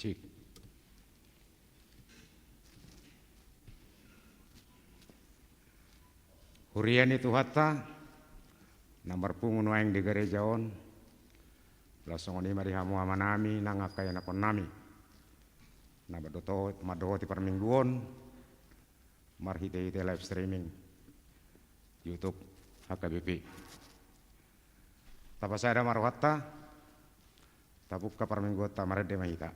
Cik. Hurian itu hatta nambar pungun waeng di gerejaon langsung ni mari hamu amanami nangakaya nakon nami nabadoto madoho ti permingguon marhite live streaming YouTube HKBP tapasada marwata tabuka perminggu tamarede mahita.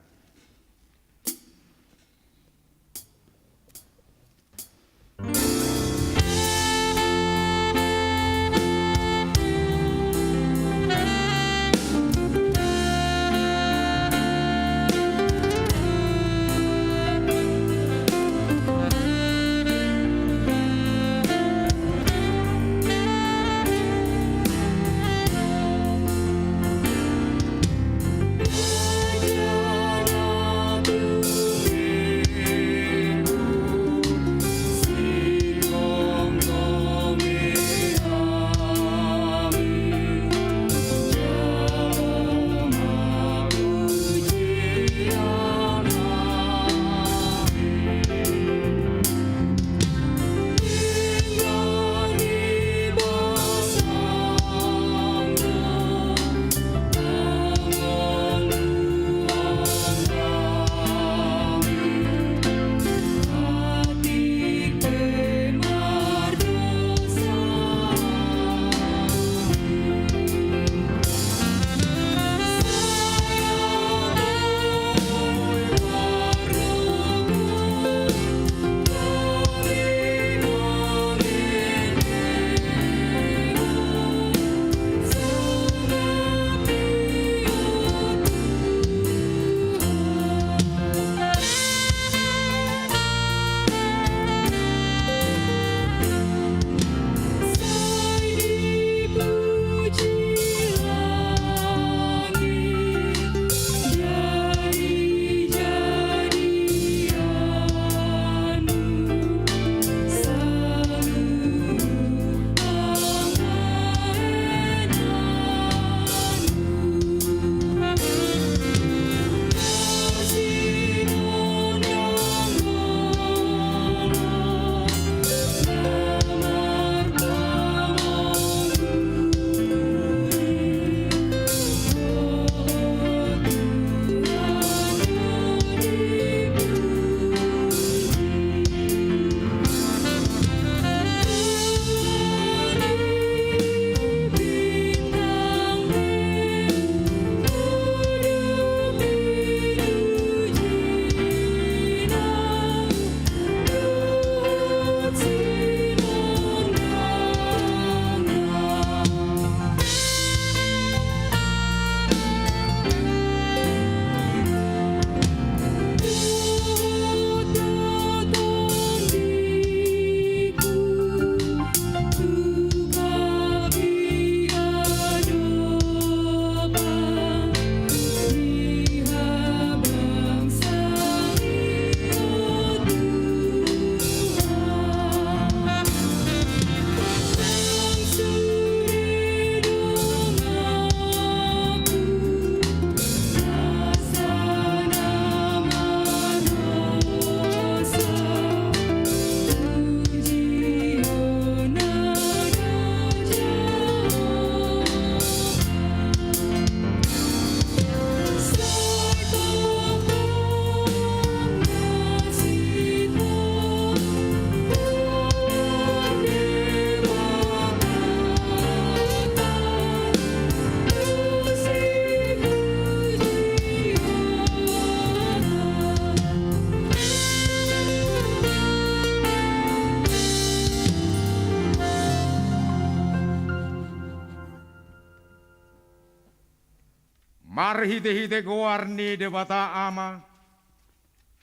Marhite-hite goarni debata ama,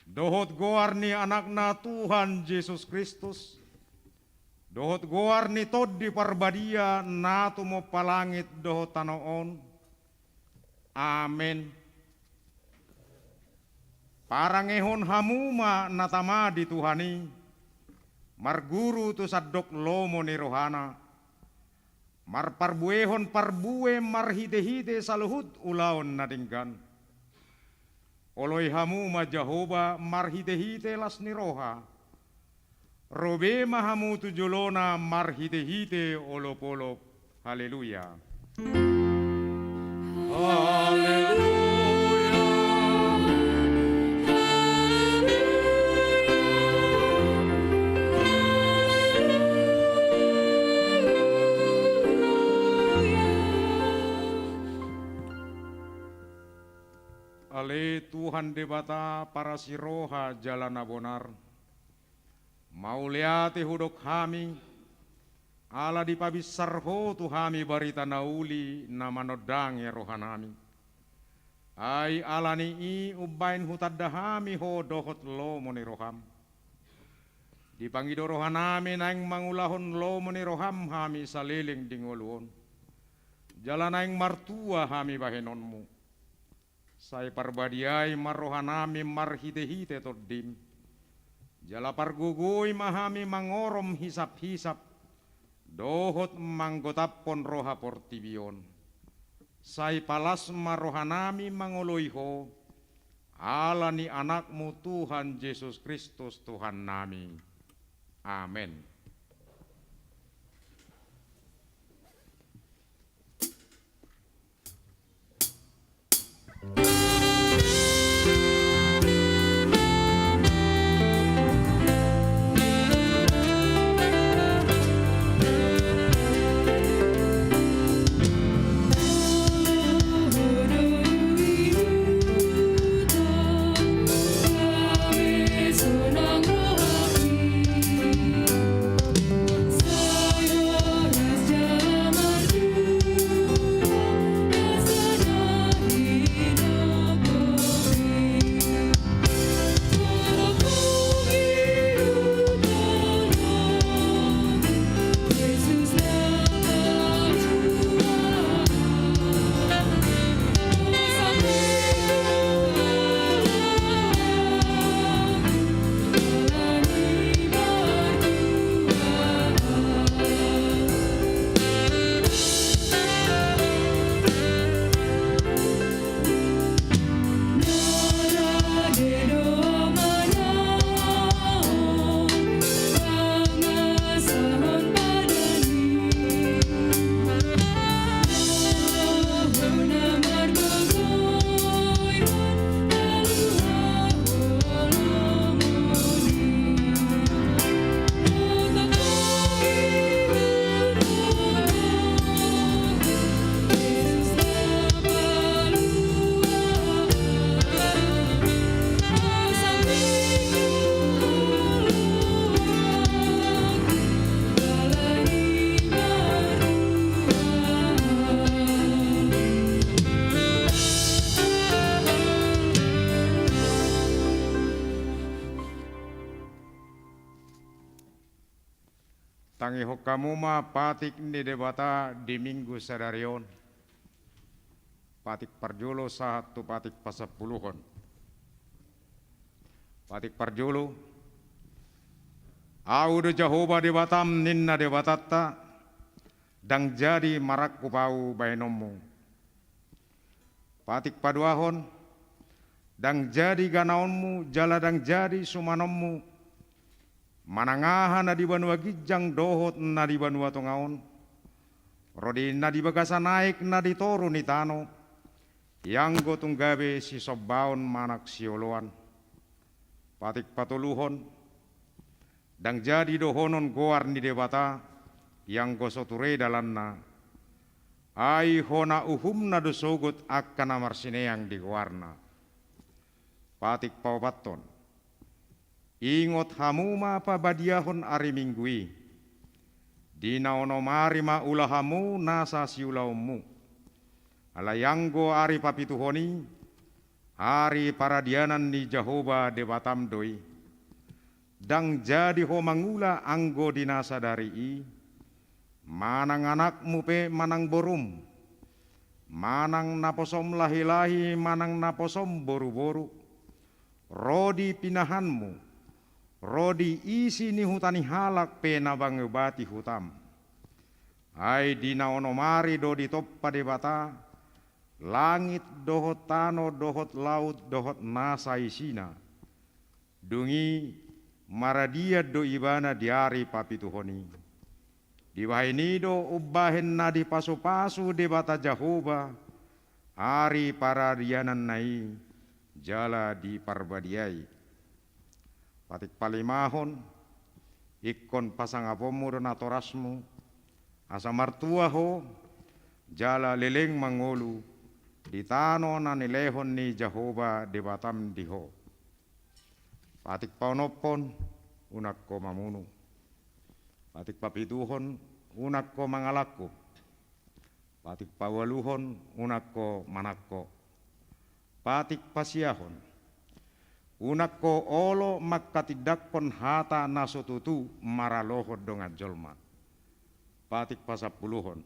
dohot goarni anakna Tuhan Yesus Kristus, dohot goarni toddi parbadia natu mo palangit dohot tanoon. Amen. Parangehon hamuma natama di Tuhani, marguru tu sadok lomo ni rohana, mar parbuehon parbue marhide-hide saluhut ulaon nadinggan. oloi hamu ma Jehovah marhite-hite las ni roha. Robe mahamu tujolona marhite-hite olop-olop. Haleluya. Haleluya. Ale Tuhan debata para siroha jalan abonar. Mau liate hudok hami, ala di pabisarho tu hami barita nauli nama nodang ya rohanami. Ai alani i ubain hutadda hami ho dohot lo moni roham. Dipangido rohanami naing mangulahon lo moni roham hami saliling dingoluon. Jalan naing martua hami bahenonmu. Sai parbadiai marohanami marhite-hite toddim. Jala pargugui mahami mangorom hisap-hisap. Dohot manggotapon roha portibion. Sai palas marohanami mangoloiho. Ala ni anakmu Tuhan Yesus Kristus Tuhan nami. Amin. Tangi hokamuma patik ni debata di minggu sadarion. Patik parjolo satu patik pasapuluhon. Patik parjolo. Audo Jehovah debatam ninna debatatta. Dang jadi marak kupau bainomu. Patik paduahon. Dang jadi ganaonmu jala dang jadi sumanommu. Manangaha na di banua gijang dohot na di banua tongaon. Rodi na di bagasa naik na di toru ni tano. Yang gotong gabe si sobaon manak sioloan. Patik patuluhon. Dang jadi dohonon goar ni debata. Yang gosoture dalanna. Ai hona uhum na dosogot akan amarsineang di goarna. Patik paubaton. Ingot hamuma pabadiahon ari minggui. Dina ono mari ma ulahamu nasa siulaumu. Alayanggo ari papituhoni. Ari paradianan ni Jehovah debatam doi. Dang jadi ho mangula anggo dinasa dari i. Manang anakmu pe manang borum. Manang naposom lahi-lahi manang naposom boru-boru. Rodi pinahanmu. Rodi isi ni hutani halak pena bangebati hutam. Ai dina onomari do di toppa debata. langit dohot tano dohot laut dohot nasa isina, dungi maradia do ibana diari papituhoni. Diwahai nido ubahen na di pasu-pasu di bata Jahoba, hari para rianan nai, jala di parbadiai. Patik palimahon, ikon pasangapomu dan atorasmu, asa martua ho, jala leleng mangolu, di tano na nilehon ni Jahoba di batam diho. Patik paunopon, unak ko mamunu. Patik papituhon, unak ko mangalakko. Patik pawaluhon, unak ko manakko. Patik pasiahon, unak ko olo makatidakkon hata nasututu maralohod dongan jolma. Patik pasapuluhon,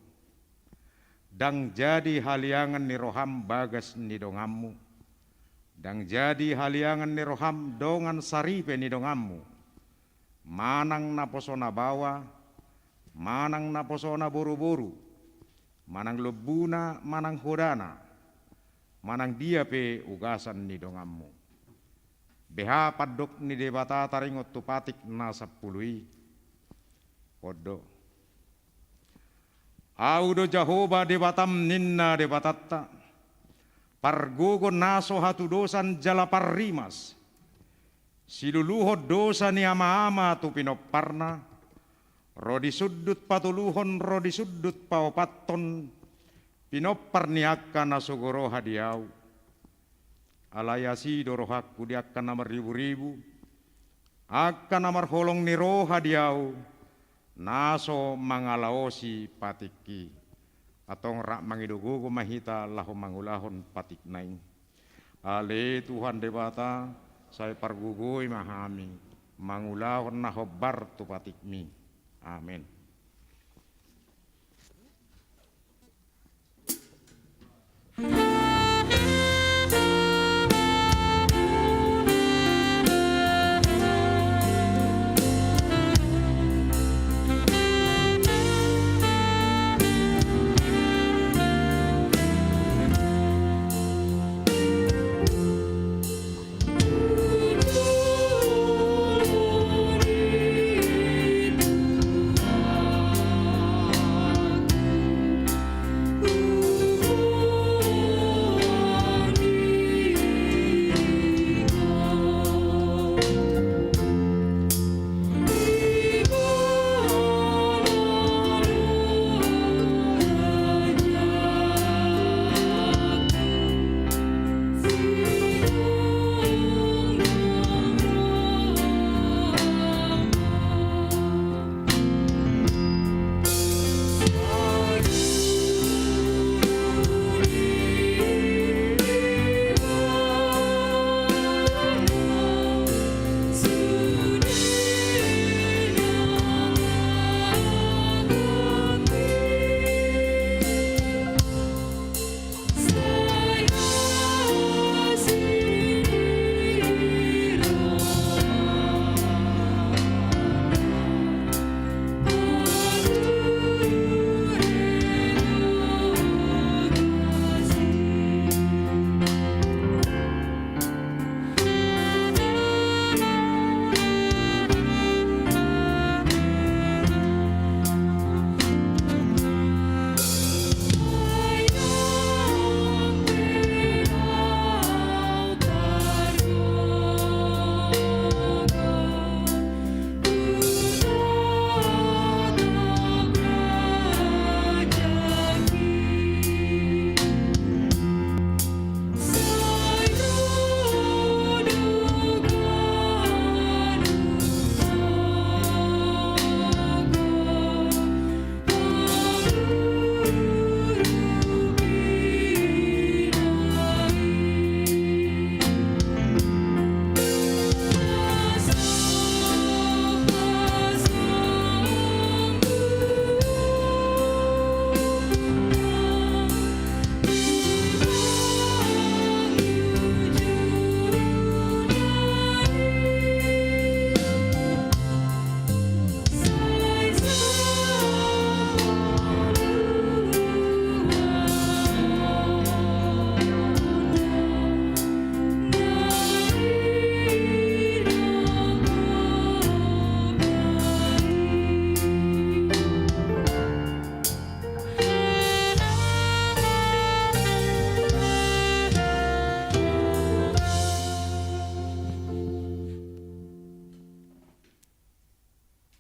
dang jadi haliangan ni roham bagas ni dongammu. Dang jadi haliangan ni roham dongan saripe ni dongammu. Manang naposona bawa, manang naposona buru-buru, manang lebuna, manang hodana, manang dia pe ugasan ni dongammu. Beha padok ni debata taringot tupatik na sapului. Podo. Audo Jahoba debatam ninna debatatta, pargogo naso hatu dosan jala parrimas. Siluluhod dosa ni ama-ama tu pinoparna, rodi sudut patuluhon rodi sudut paopaton, pinopar ni akka nasogoro hadiau. Alayasi dorohakku di akka namar ribu-ribu, akka namar holong ni roh hadiau, naso mangalaosi patiki, atong rak mangidugugo mahita lahu mangulahon patik naing. Ale Tuhan debata, saya pargugui mahami, mangulahon na hobar tu patikmi. Amin.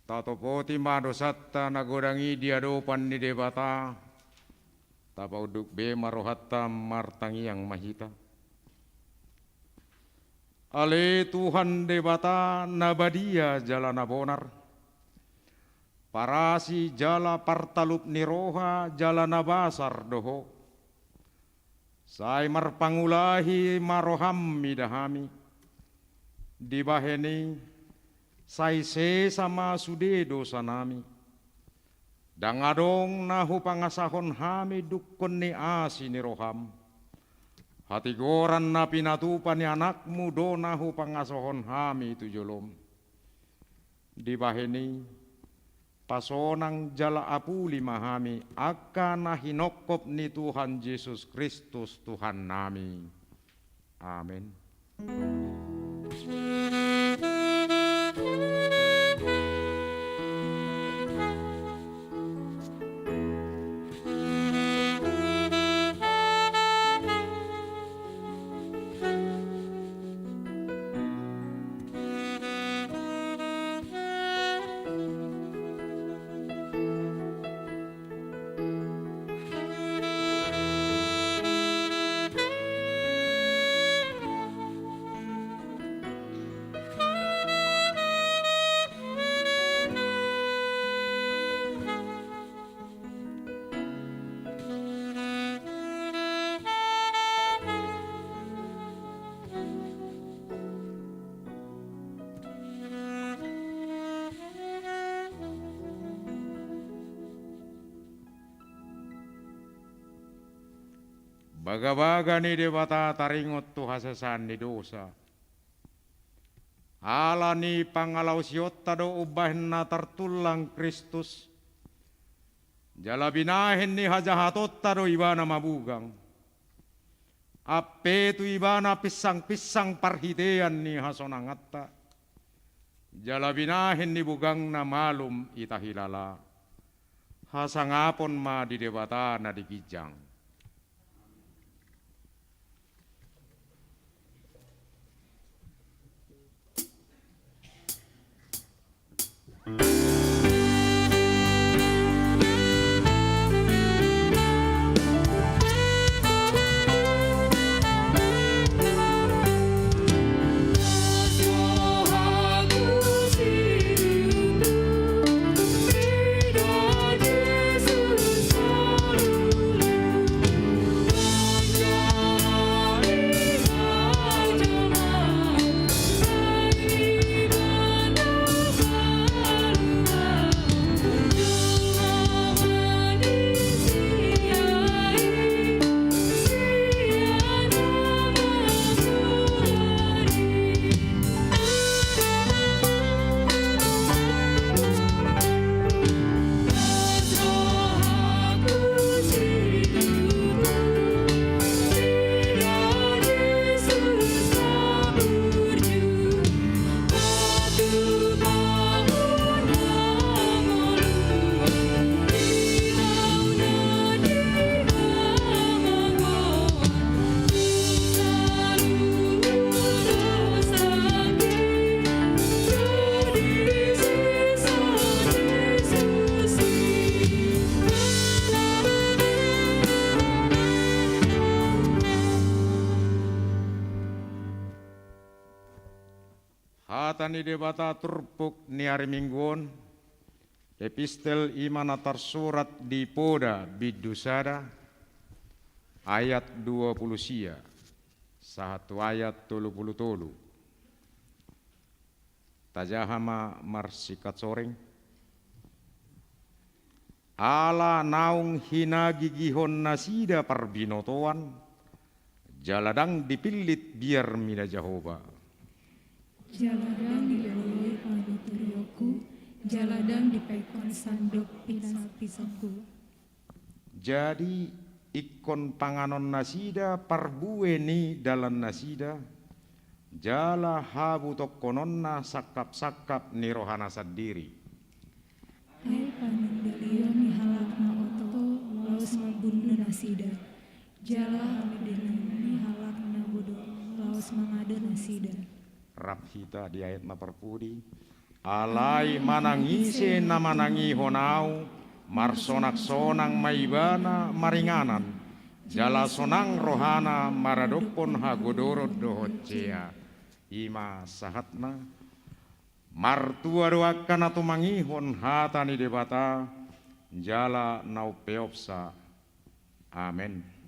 Tatopoti madosatta nagodangi diadopan ni debata. Tapauduk be marohatta martangi yang mahita. Ale Tuhan debata nabadia jalana bonar. Parasi jala partalup niroha jalana basar doho. Sai marpangulahi maroham midahami. Dibaheni sai se sama sude dosa nami. Dangadong nahu pangasahon hami dukun ni asi ni roham. Hati goran na pinatupan ni anakmu do nahu pangasahon hami tujolom. Dibaheni pasonang jala apuli mahami akan hinokop ni Tuhan Yesus Kristus Tuhan nami. Amin. Baga-baga ni debata taringot tu hasasan ni dosa. Ala ni pangalau siota do ubah na tertulang Kristus. Jala binahin ni hajahatot do ibana mabugang. Ape tu ibana pisang-pisang parhitean ni hasonangatta. Jala binahin ni bugang na malum itahilala. Hasangapon ma di debata na digijang. Hatani debata turpuk ni hari mingguon, epistel imana tersurat di poda bidusada, ayat 20 sia, satu ayat 30. Tajahama marsikat soreng. Ala naung hina gigihon nasida parbinotoan, jaladang dipilit biar mina Jehovah. Jaladang dioloi panuturioku, jaladang dipekon sandok pisau-pisauku. Jadi ikon panganon nasida parbueni dalam nasida, jala habu tokononna sakap-sakap ni rohana sendiri. Hai panendelio ni halakna oto, laos mabundu nasida. Jala hamidena ni halakna bodo, laos mangada nasida. Rab hita di ayat na perpudi, alai manangise na manangi honau, marsonak-sonang maibana maringanan, jala sonang rohana maradopon hagodorod dohocea, ima sahatna, martua doakan atau mangihon hatani debata, jala nau peopsa, amen.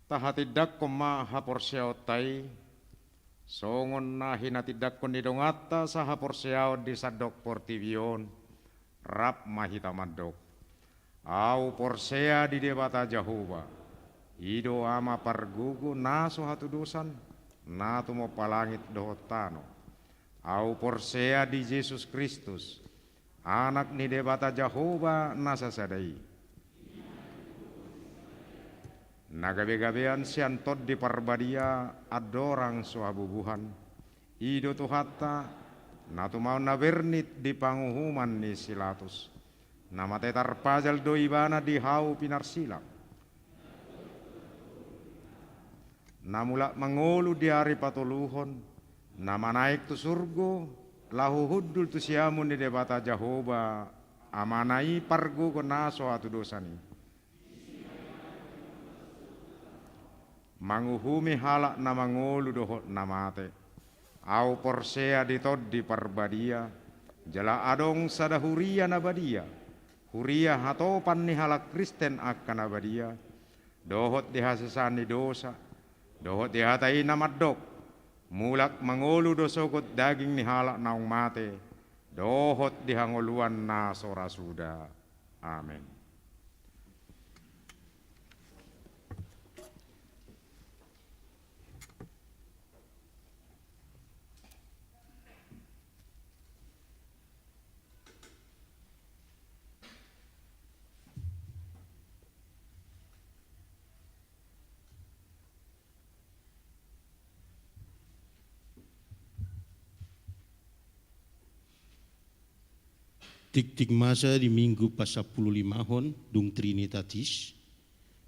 tahatidak koma haporsiao tai songon na hinatidak kon didongata sa haporsiao di sadok portivion rap mahita madok au porsea di debata Jehovah ido ama pargugu naso hatu dosan na tumo palangit dohotano au porsea di Yesus Kristus anak ni debata Jehovah nasa sadai nagabe-gabean siantot di parbadia adorang suabubuhan ido tuhata natu mau nabernit di panguhuman ni silatus nama tetar pajal doibana di hau pinarsilak namula mengulu di hari patuluhon nama naik tu surgo lahu hudul tu siamun di debata Jehovah amanai pargu konaso atu dosani manguhumi halak na mangulu dohot namate au porsea ditod di parbadia jala adong sada huria nabadia huria hatopan ni halak Kristen akan nabadia dohot dihasesani dosa dohot dihatai namadok mulak mangulu dosokot daging ni halak naung mate dohot dihangoluan na sora suda amin. Tik-tik masa di minggu pas-15 hon dung Trinitatis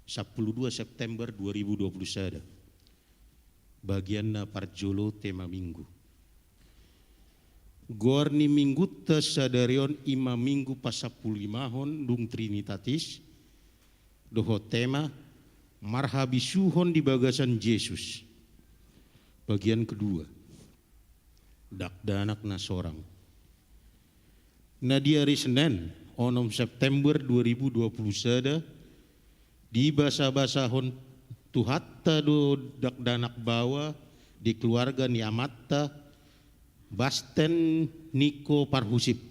12 September 2021 bagian na parjolo tema minggu gorni minggu sadarion ima minggu pas-15 hon dung Trinitatis doho tema marhabisuhon di bagasan Yesus bagian kedua dakdanak na sorang. Nah di hari Senin, 6 September 2021, di basa-basa hon tuhatta do dakdanak bawa di keluarga ni amatta Basten Niko Parhusip,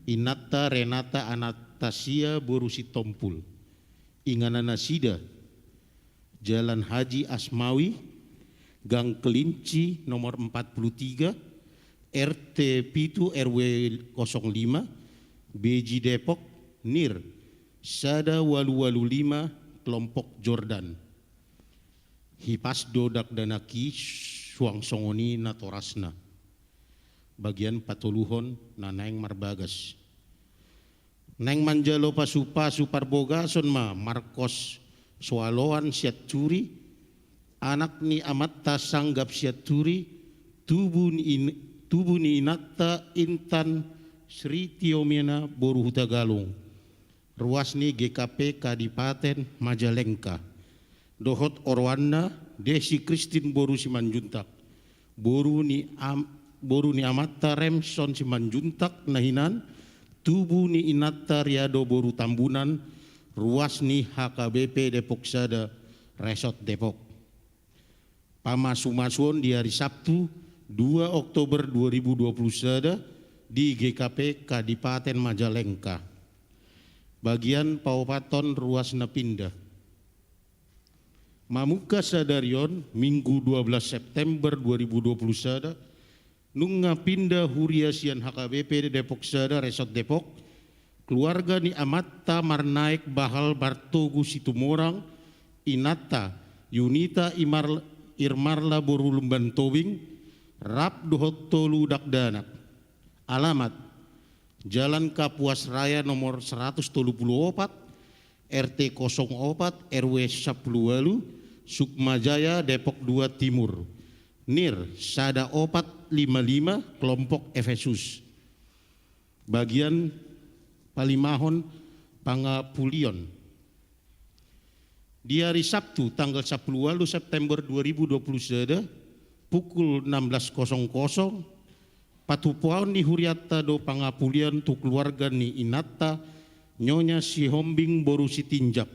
Inata Renata Anastasia Borusi Tompul, Inganana Sida, Jalan Haji Asmawi, Gang Kelinci nomor 43, RT Pitu RW 05 BJ Depok NIR Sada Walu 5 kelompok Jordan Hipasdo Dakdanaki Suang Songoni Natorasna bagian patuluhon Nanaeng Marbagas Neng Manjalo Pasupa Suparboga Sonma Marcos Soaloan Siat Curi anak ni Amatta Sanggap Siat Curi tubuh ni Inatta Intan Sri Tiomena Boru Hutagalung ruas ni GKP Kadipaten Majalengka dohot Orwana Desi Kristin Boru Simanjuntak Boru ni Amatta Remson Simanjuntak Nahinan tubuh ni Inatta Riado Boru Tambunan ruas ni HKBP Depok Sada Resort Depok Pamasumasuon di hari Sabtu 2 Oktober 2021 di GKP Kadipaten Majalengka. Bagian Paupaton ruas Napinda. Mamuka sadarion Minggu 12 September 2021 nunga pindah huriasian HKBP Depok Sada Resort Depok keluarga ni Amatta Marnaik Bahal Bartogu Situmorang Inata Yunita Irmarla Boru Lumban Towing Rap dohot tolu dakdanak alamat Jalan Kapuas Raya nomor 134 RT 04 RW 10 Sukmajaya Depok 2 Timur NIR Sada 455 kelompok Efesus bagian Palimahon Pangapulion di hari Sabtu tanggal 10 September 2021 pukul 16.00 patupuan ni Huriata do Pangapulian tu keluarga ni Inata Nyonya Sihombing Boru Sitinjak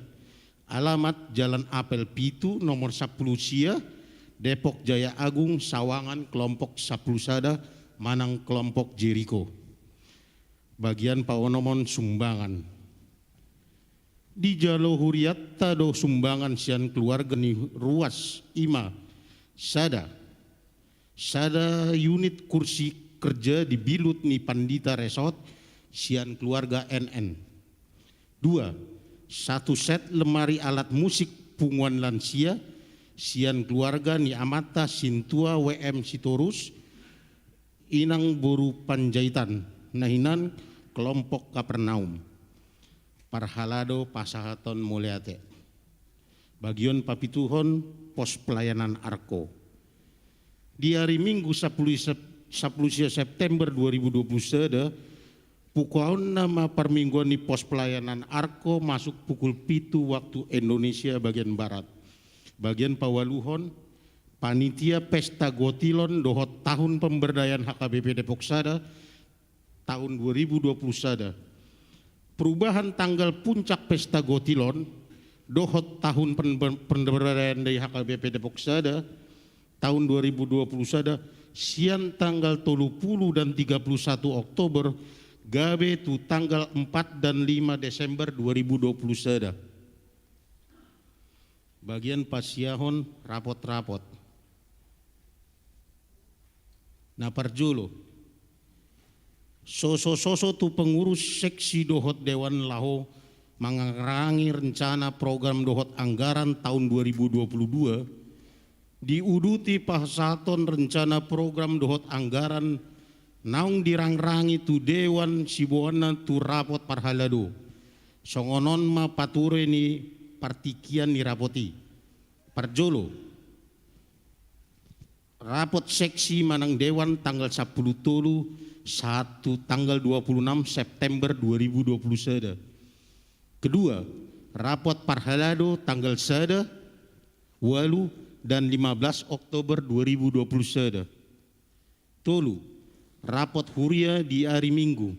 Alamat Jalan Apel Pitu nomor 10 Sia, Depok Jaya Agung, Sawangan, kelompok 10 Sada, Manang kelompok Jeriko. Bagian Paonomon sumbangan. Di Jalo Huriatta do sumbangan sian keluarga ni ruas ima sada unit kursi kerja di Bilut ni Pandita Resort sian keluarga NN. 2. 1 set lemari alat musik punguan lansia sian keluarga ni Amata Sintua WM Sitorus Inang Boru Panjaitan Nahinan kelompok Kapernaum. Parhalado Pasahaton Mulyate. Bagian Papituhon pos pelayanan Arko. Di hari Minggu 10 September 2021 pukul nama permingguan di pos pelayanan Arko masuk pukul 7 waktu Indonesia bagian Barat. Bagian Pawaluhon panitia pesta Gotilon dohot tahun pemberdayaan HKBP Depok Sada tahun 2021. Perubahan tanggal puncak pesta Gotilon dohot tahun pemberdayaan dari HKBP Depok Sada tahun 2021 sian tanggal 30 dan 31 Oktober gabe tu tanggal 4 dan 5 Desember 2021. Bagian pasiahon rapot-rapot. Nah parjulo Soso tu pengurus seksi dohot Dewan Laho mengarangi rencana program dohot anggaran tahun 2022 diuduti pasaton rencana program dohot anggaran naung dirangrangi tu Dewan Sibuana tu rapot parhalado songonon ma pature ni partikian ni rapoti parjolo rapot seksi manang Dewan tanggal 10 tolu 1 tanggal 26 September 2021. Kedua, rapot Parhalado tanggal 1, 8 dan 15 Oktober 2021. Tolu, rapot Huria di hari Minggu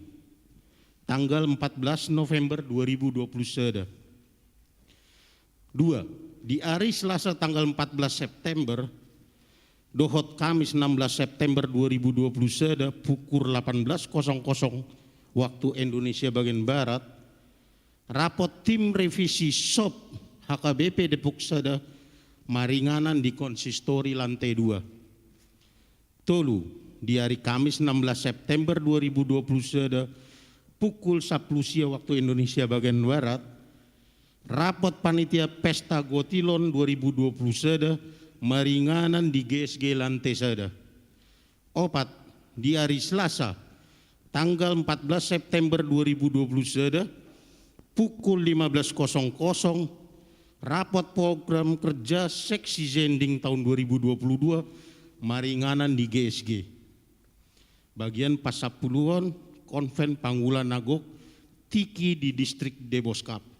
tanggal 14 November 2021. Dua, di hari Selasa tanggal 14 September dohot Kamis 16 September 2021 pukul 18.00 waktu Indonesia bagian Barat, rapot tim revisi SOP HKBP Depok Sada maringanan di konsistori lantai 2. Tolu, di hari Kamis 16 September 2021 pukul 10 siang waktu Indonesia bagian Barat, rapot panitia pesta Gotilon 2021 maringanan di GSG lantai sada. 4. Di hari Selasa tanggal 14 September 2021 pukul 15.00 rapot program kerja seksi zending tahun 2022 maringanan di GSG. Bagian Pasapuluhan Konven Panggula Nagok Tiki di distrik Deboskap.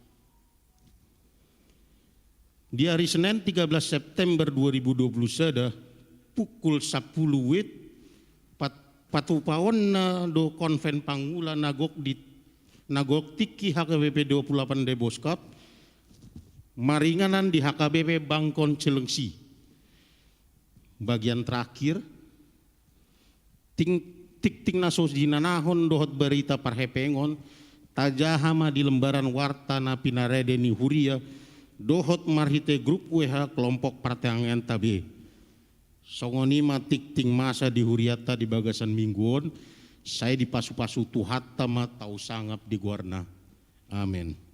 Di hari Senin 13 September 2021 pukul 10 WIB patupawan do Konven Panggula Nagok di Nagok Tiki HKBP 28 Deboskap maringanan di HKBP Bangkon Cilengsi. Bagian terakhir ting nasos dinanahon dohot berita parhepengon tajahama di lembaran warta na pinarede ni Huria dohot marhite grup WH kelompok pertengahan tabe. Songonima ting masa di Huriata di bagasan mingguon, saya di pasu-pasu tuhatta ma tau sangap di guarna. Amin.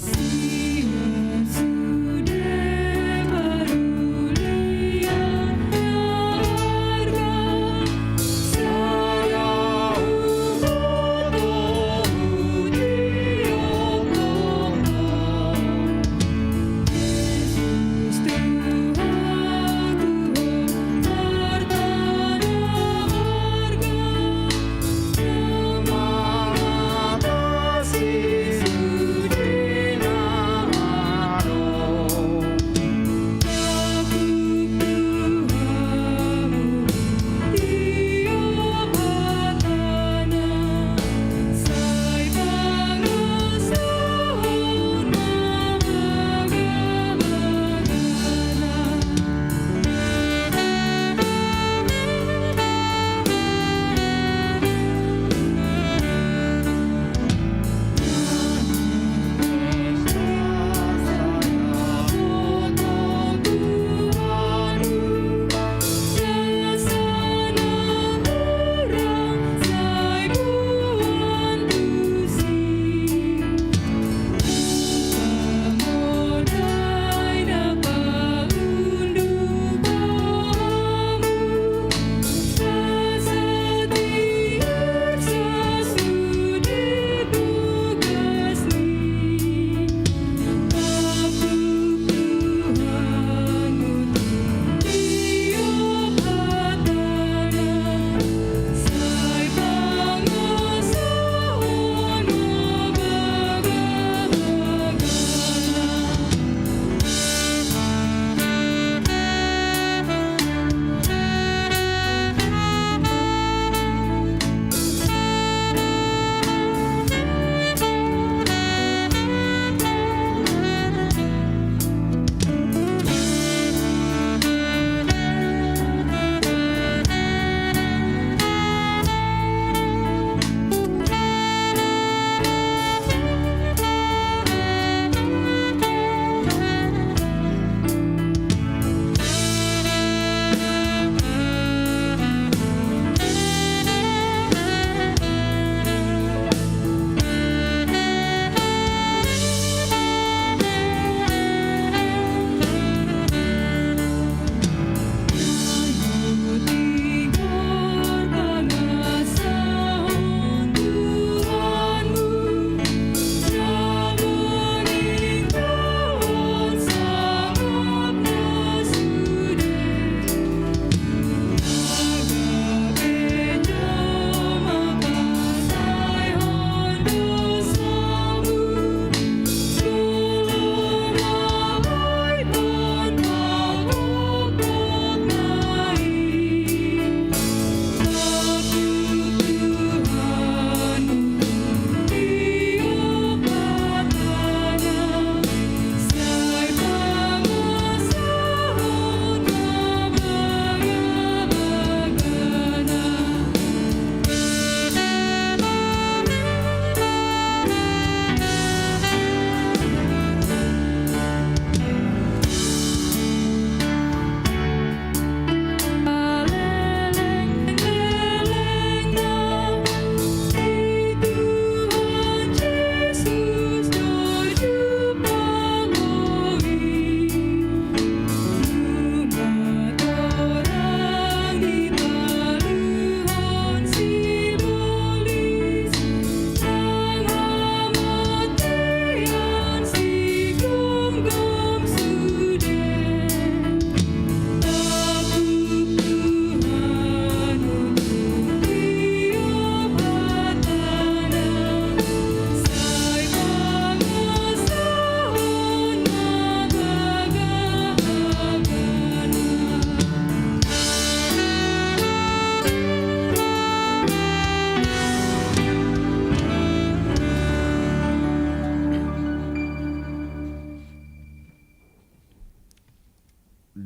Siang sudah baru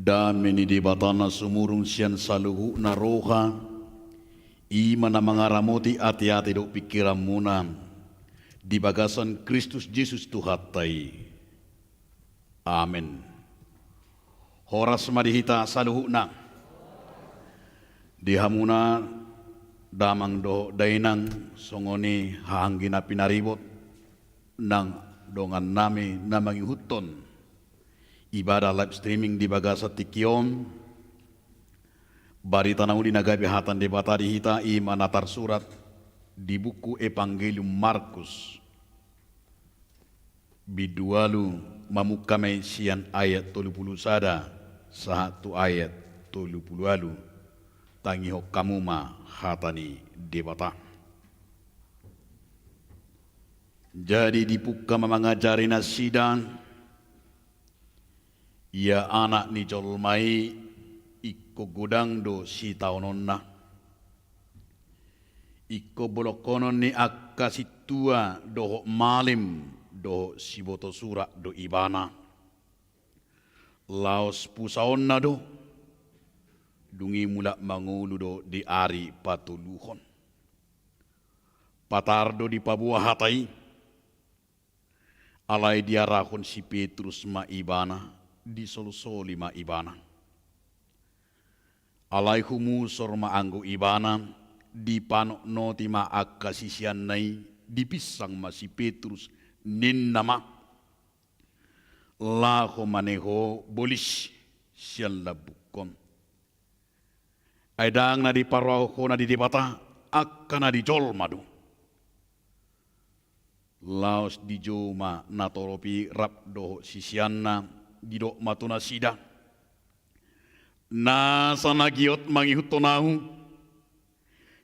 Dameni di batana sumurung sian saluhu na roha, ima na mangaramoti ati-ati do pikiran muna, di bagasan Kristus Yesus Tuhatai. Amin. Horas madihita saluhu na, dihamuna damang do dainang songoni hahanggina pinaribot, nang dongan nami namang huton. Ibadah live streaming di bagasa tikion, barita nauli nagabi hatan di batari hita ima natar surat di buku Evangelium Markus. Bidualu mamukame sian ayat 30 sada, satu ayat 30 alu, tangiho kamuma hatani di bata. Jadi dipuka memangajari nasidan, ia anak ni jolmai iko gudang do si taononna. Iko bolokonon ni akka situa do malim do si boto surak do ibana. Laos pusaonna do dungi mulak mangulu do di ari patuluhon. Patardo di pabuah hatai. Alai diarahon si Petrus ma ibana. Di solsoli ma ibana. Alai humu sorma anggo ibana di panok noti ma akka sisian nai di pisang ma si Petrus nin nama laho maneho bolis sian labukon. Aidang na di paroho na di debata akka na di jol madu. Laos di joma natoropi rap doho sisian na didok matuna sida na sanagiot mangihut tonahu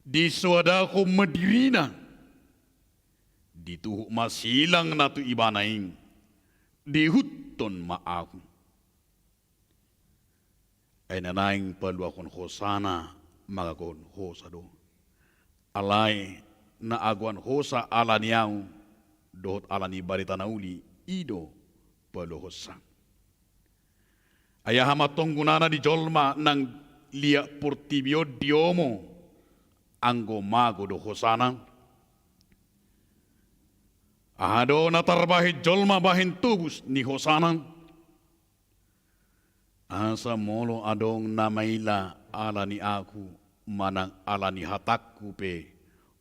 di suadaku medirina dituhuk masilang natu ibanaing dihuton maahu ay nanaing paluakon hosana magakon hosado alay na aguan hosa alaniau dohot alani barita nauli ido paluhosa. Ayah hamatong gunana di jolma nang lia portibio diomo anggo mago do hosana. Ahado natarbahi jolma bahin tubus ni hosana. Asa molo adong namaila ala ni aku manang ala ni hatakku pe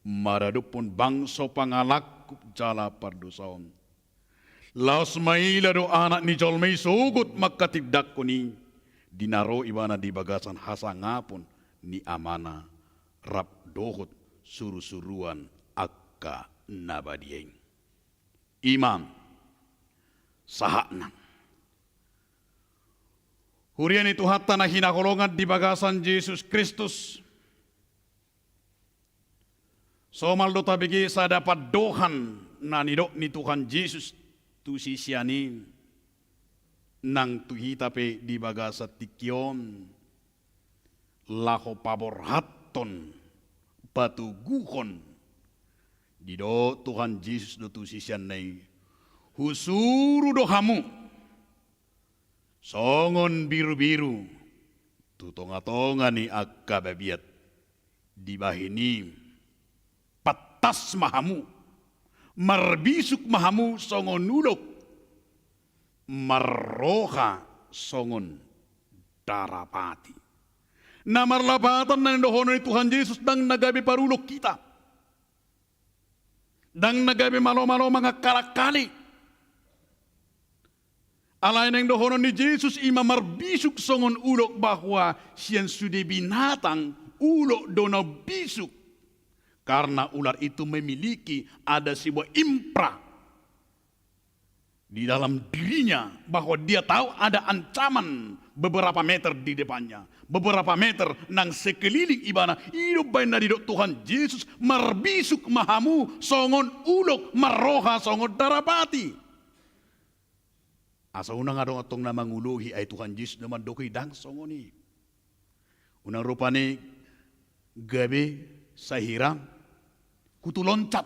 maradupun bangso pangalakku jala pardusaon. Laos maila do anak ni jolmei sugut makatibdak ko ni dinaro ibana di bagasan hasangapon ni amana rap dohot suru-suruan akka nabadieng. Imam sahakna. Hurian itu hatta na hinakolongan di bagasan Yesus Kristus. Somal do tabigi sa dapat dohan na nidok ni Tuhan Yesus tu sisiani nang tuhita pe di bagasa tikion laho pabor hatton patuguhon di do Tuhan Yesus do tu sisian nai husuru do hamu songon biru-biru tu tonga-tonga ni akka babiat di bahini patas mahamu marbisuk mahamu songon nulok marroha songon darapati. Na marlapatan na dohono ni Tuhan Yesus dang nagabi parulok kita. Dang nagabi malo-malo mga kalakali. Alay ng dohono ni Jesus ima marbisuk songon ulok bahwa siyan sudi binatang ulok dono bisuk. Karena ular itu memiliki ada sebuah impra di dalam dirinya bahwa dia tahu ada ancaman beberapa meter di depannya, beberapa meter nang sekeliling ibana hidup bain dari Tuhan Yesus marbisuk mahamu songon ulok maroha songon darapati. Asa unang adong atong na manguluhi ay Tuhan Yesus naman dokoy dang songoni. Unang rupani gabi sa hirang kutu loncat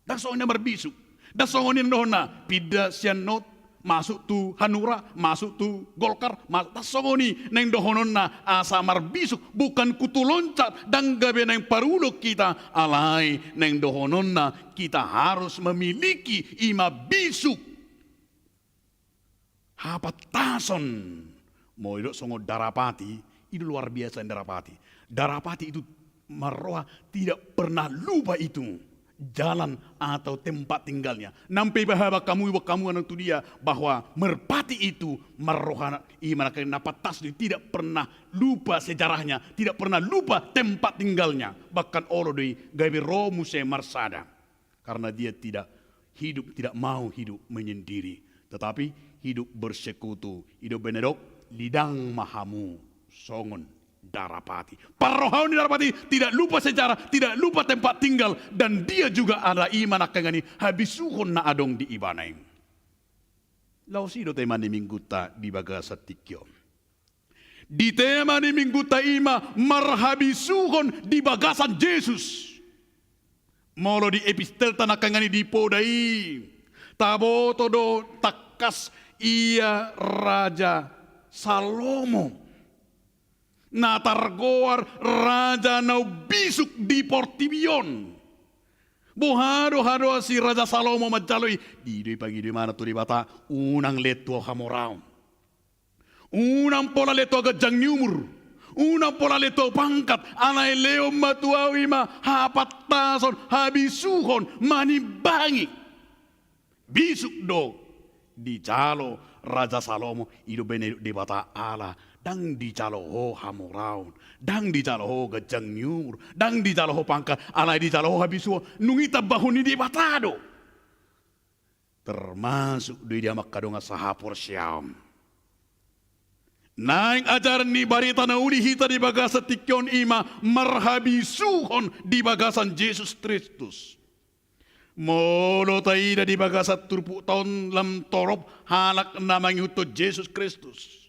dasongan na marbisuk dasongan ni na pida siyan not masuk tu Hanura, masuk tu Golkar, masuk tasongoni neng dohonon na asa marbisuk bukan kutu loncat dan gabe neng parulok kita alai neng dohonon na kita harus memiliki ima bisuk hapatason mo ilo songo darapati itu luar biasa darapati. Darapati itu Maroha tidak pernah lupa itu jalan atau tempat tinggalnya. Nampai bahwa kamu anak tu dia bahwa merpati itu Maroha iman napatas tidak pernah lupa sejarahnya, tidak pernah lupa tempat tinggalnya. Bahkan olodoi gawe romuse marsada karena dia tidak mau hidup menyendiri, tetapi hidup bersekutu, hidup benedok lidang mahamu songon darapati. Parohaun darapati tidak lupa sejarah, tidak lupa tempat tinggal, dan dia juga ada iman akan ini habisuhon na adong di ibaneng. Lausido tema ni mingguta di bagasa tikyo. Di tema ni mingguta ima marhabisuhon di bagasan Yesus. Molo di epistel tanakan ini dipodai. Tabo todo takas ia Raja Salomo. Natargoar Raja nau bisuk di Portibion. Bohado si Raja Salomo majaloi. Di pagi di mana tu di bata unang leto hamorau. Unang pola leto gajang nyumur. Unang pola leto pangkat. Anai leo matuawi ma hapatason habisuhon manibangi. Bisuk do di calo Raja Salomo ido beneduk di bata ala. Dang di caloho hamoraun, dang di caloho gajang nyur, dang di caloho pangkat, alai di caloho habisuo, nungita bahuni di batado. Termasuk di dia makadonga sahapor siam. Naing ajaran ni barita na uli hita di bagasan tikyon ima marhabisuhon di bagasan Yesus Kristus. Molo taida di bagasan turpu tahun lam torop halak namang yuto Yesus Kristus.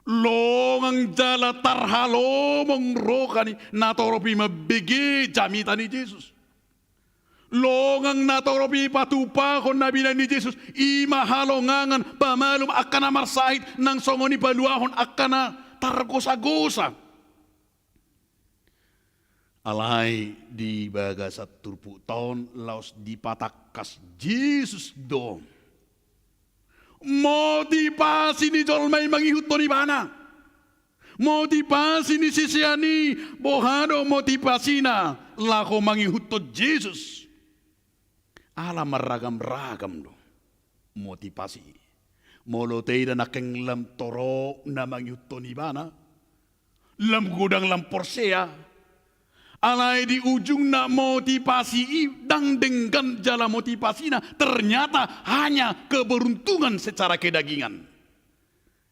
Longang jala tarhalomong rokani natoropi mabigi jamita ni Jesus. Longang natoropi patupa kon nabila ni Jesus ima halongangan pamalum akana marsahit nang songoni baluahon akana targosa-gosa. Alai di bagasat turpu tahun laos dipatakas Jesus dom. Motivasi ni jolmai mangihut to ni bana. Motivasi ni sisiani bohado motivasi na lako mangihut to Jesus. Alam ragam-ragam do motivasi. Molotei na nakeng lam toro na mangihut to ni bana. Lam gudang lam porsea. Alai di ujung na motivasi dang dengan jala motivasi na ternyata hanya keberuntungan secara kedagingan.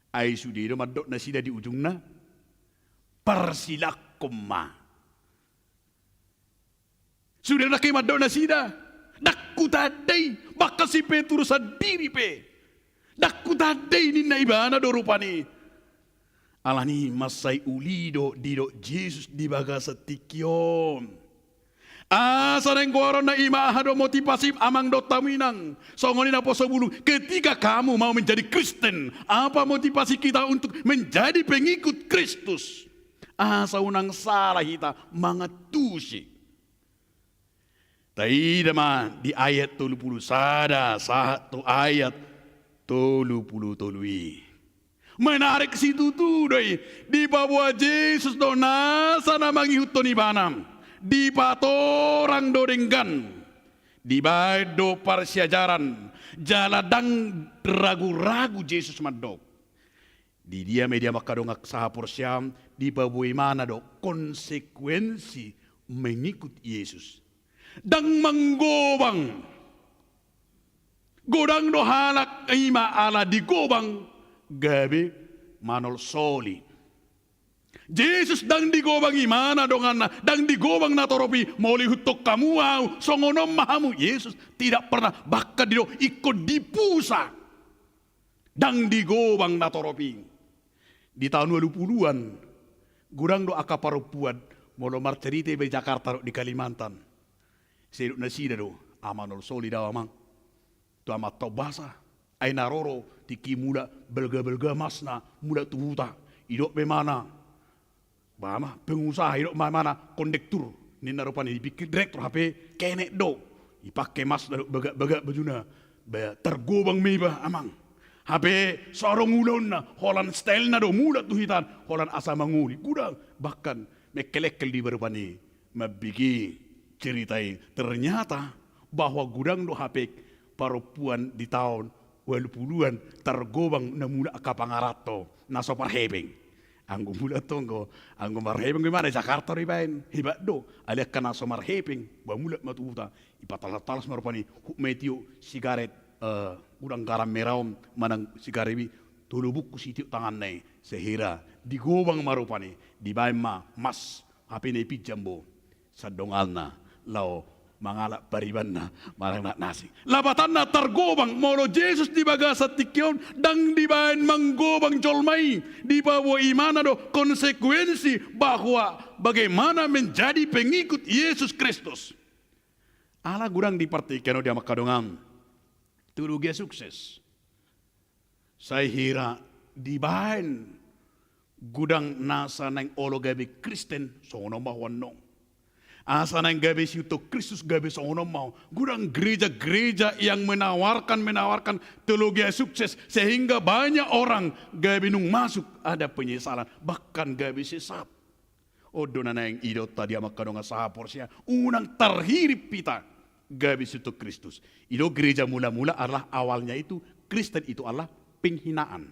Ai sudido madok na sida di ujung na persilakoma. Sudah na kay madok na sida dakutadai baka si Petrus sadiri pe. Dakutadai ni na ibana do rupani. Alani masai ulido dido Jesus di bagasa tikyon. Asa neng koron na imahado motivasi amang do taminang. Songoni na po sa bulung. Ketika kamu mau menjadi Kristen, apa motivasi kita untuk menjadi pengikut Kristus? Asa unang salah kita mangatusi. Taida man di ayat 30 sada satu ayat 30 tolui. Menarik situ tuh doi di bawah Yesus do nasa namangihut to ni banam di patorang do denggan di bae do parsiajaran jaladang ragu-ragu Yesus madok di dia media makadongak sahapor siam di bawah mana do konsekuensi mengikut Yesus dang manggobang godang do halak ima ala di gobang gabi manol soli. Yesus dang digobang imana dongan dang digobang na toropi moli hutok kamu au songonom mahamu. Yesus tidak pernah bakal dido ikut dipusa dang digobang na toropi. Di tahun 20-an gurang do akaparupuan molo marcerite be Jakarta di Kalimantan. Seduk nasida do amanol soli daw amang. Tu amat tobasa ay naroro tiki mula belga-belga masna mula tuhuta idok bemana bama pengusaha idok mana kondektur ni narupani dipikir direktur HP kenek do ipakai mas baga bajuna ba tergobang meba amang HP sorong ulon na holan style na do mula tuhitan holan asa manguri gudang bahkan mekelekel di berpani mabigi ceritai ternyata bahwa gudang do HP parupuan di tahun 80-an tergobang na mula kapangarato na sopar hebeng anggo mula tonggo anggo marhebeng gimana Jakarta ribain hebat do aliak kana somar hebeng ba mula matuta ipatalas marupani hukmetio sigaret udang garam meraum manang sigarebi tulubuk ku sitiu tangan nai sehira digobang marupani di baima mas HP ne pijambo sadongalna lao mangala paribanna marang nak nasi labatanna tergobang molo Yesus di bagasa tikion dang di bain manggobang jolmai di bawah imana do konsekuensi bahwa bagaimana menjadi pengikut Yesus Kristus ala gurang dipartikan dia makadongang tulugia sukses saya hira di bain gudang nasa nang olo gabi Kristen sono mahwanong asa nang gabi siuto Kristus gabi sono mau gudang gereja-gereja yang menawarkan teologi sukses sehingga banyak orang gabi nung masuk ada penyesalan bahkan gabi sesat odo na yang idot tadi makadonga sahaporsia unang terhirip pita gabi siuto Kristus ido gereja mula-mula adalah awalnya itu Kristen itu adalah penghinaan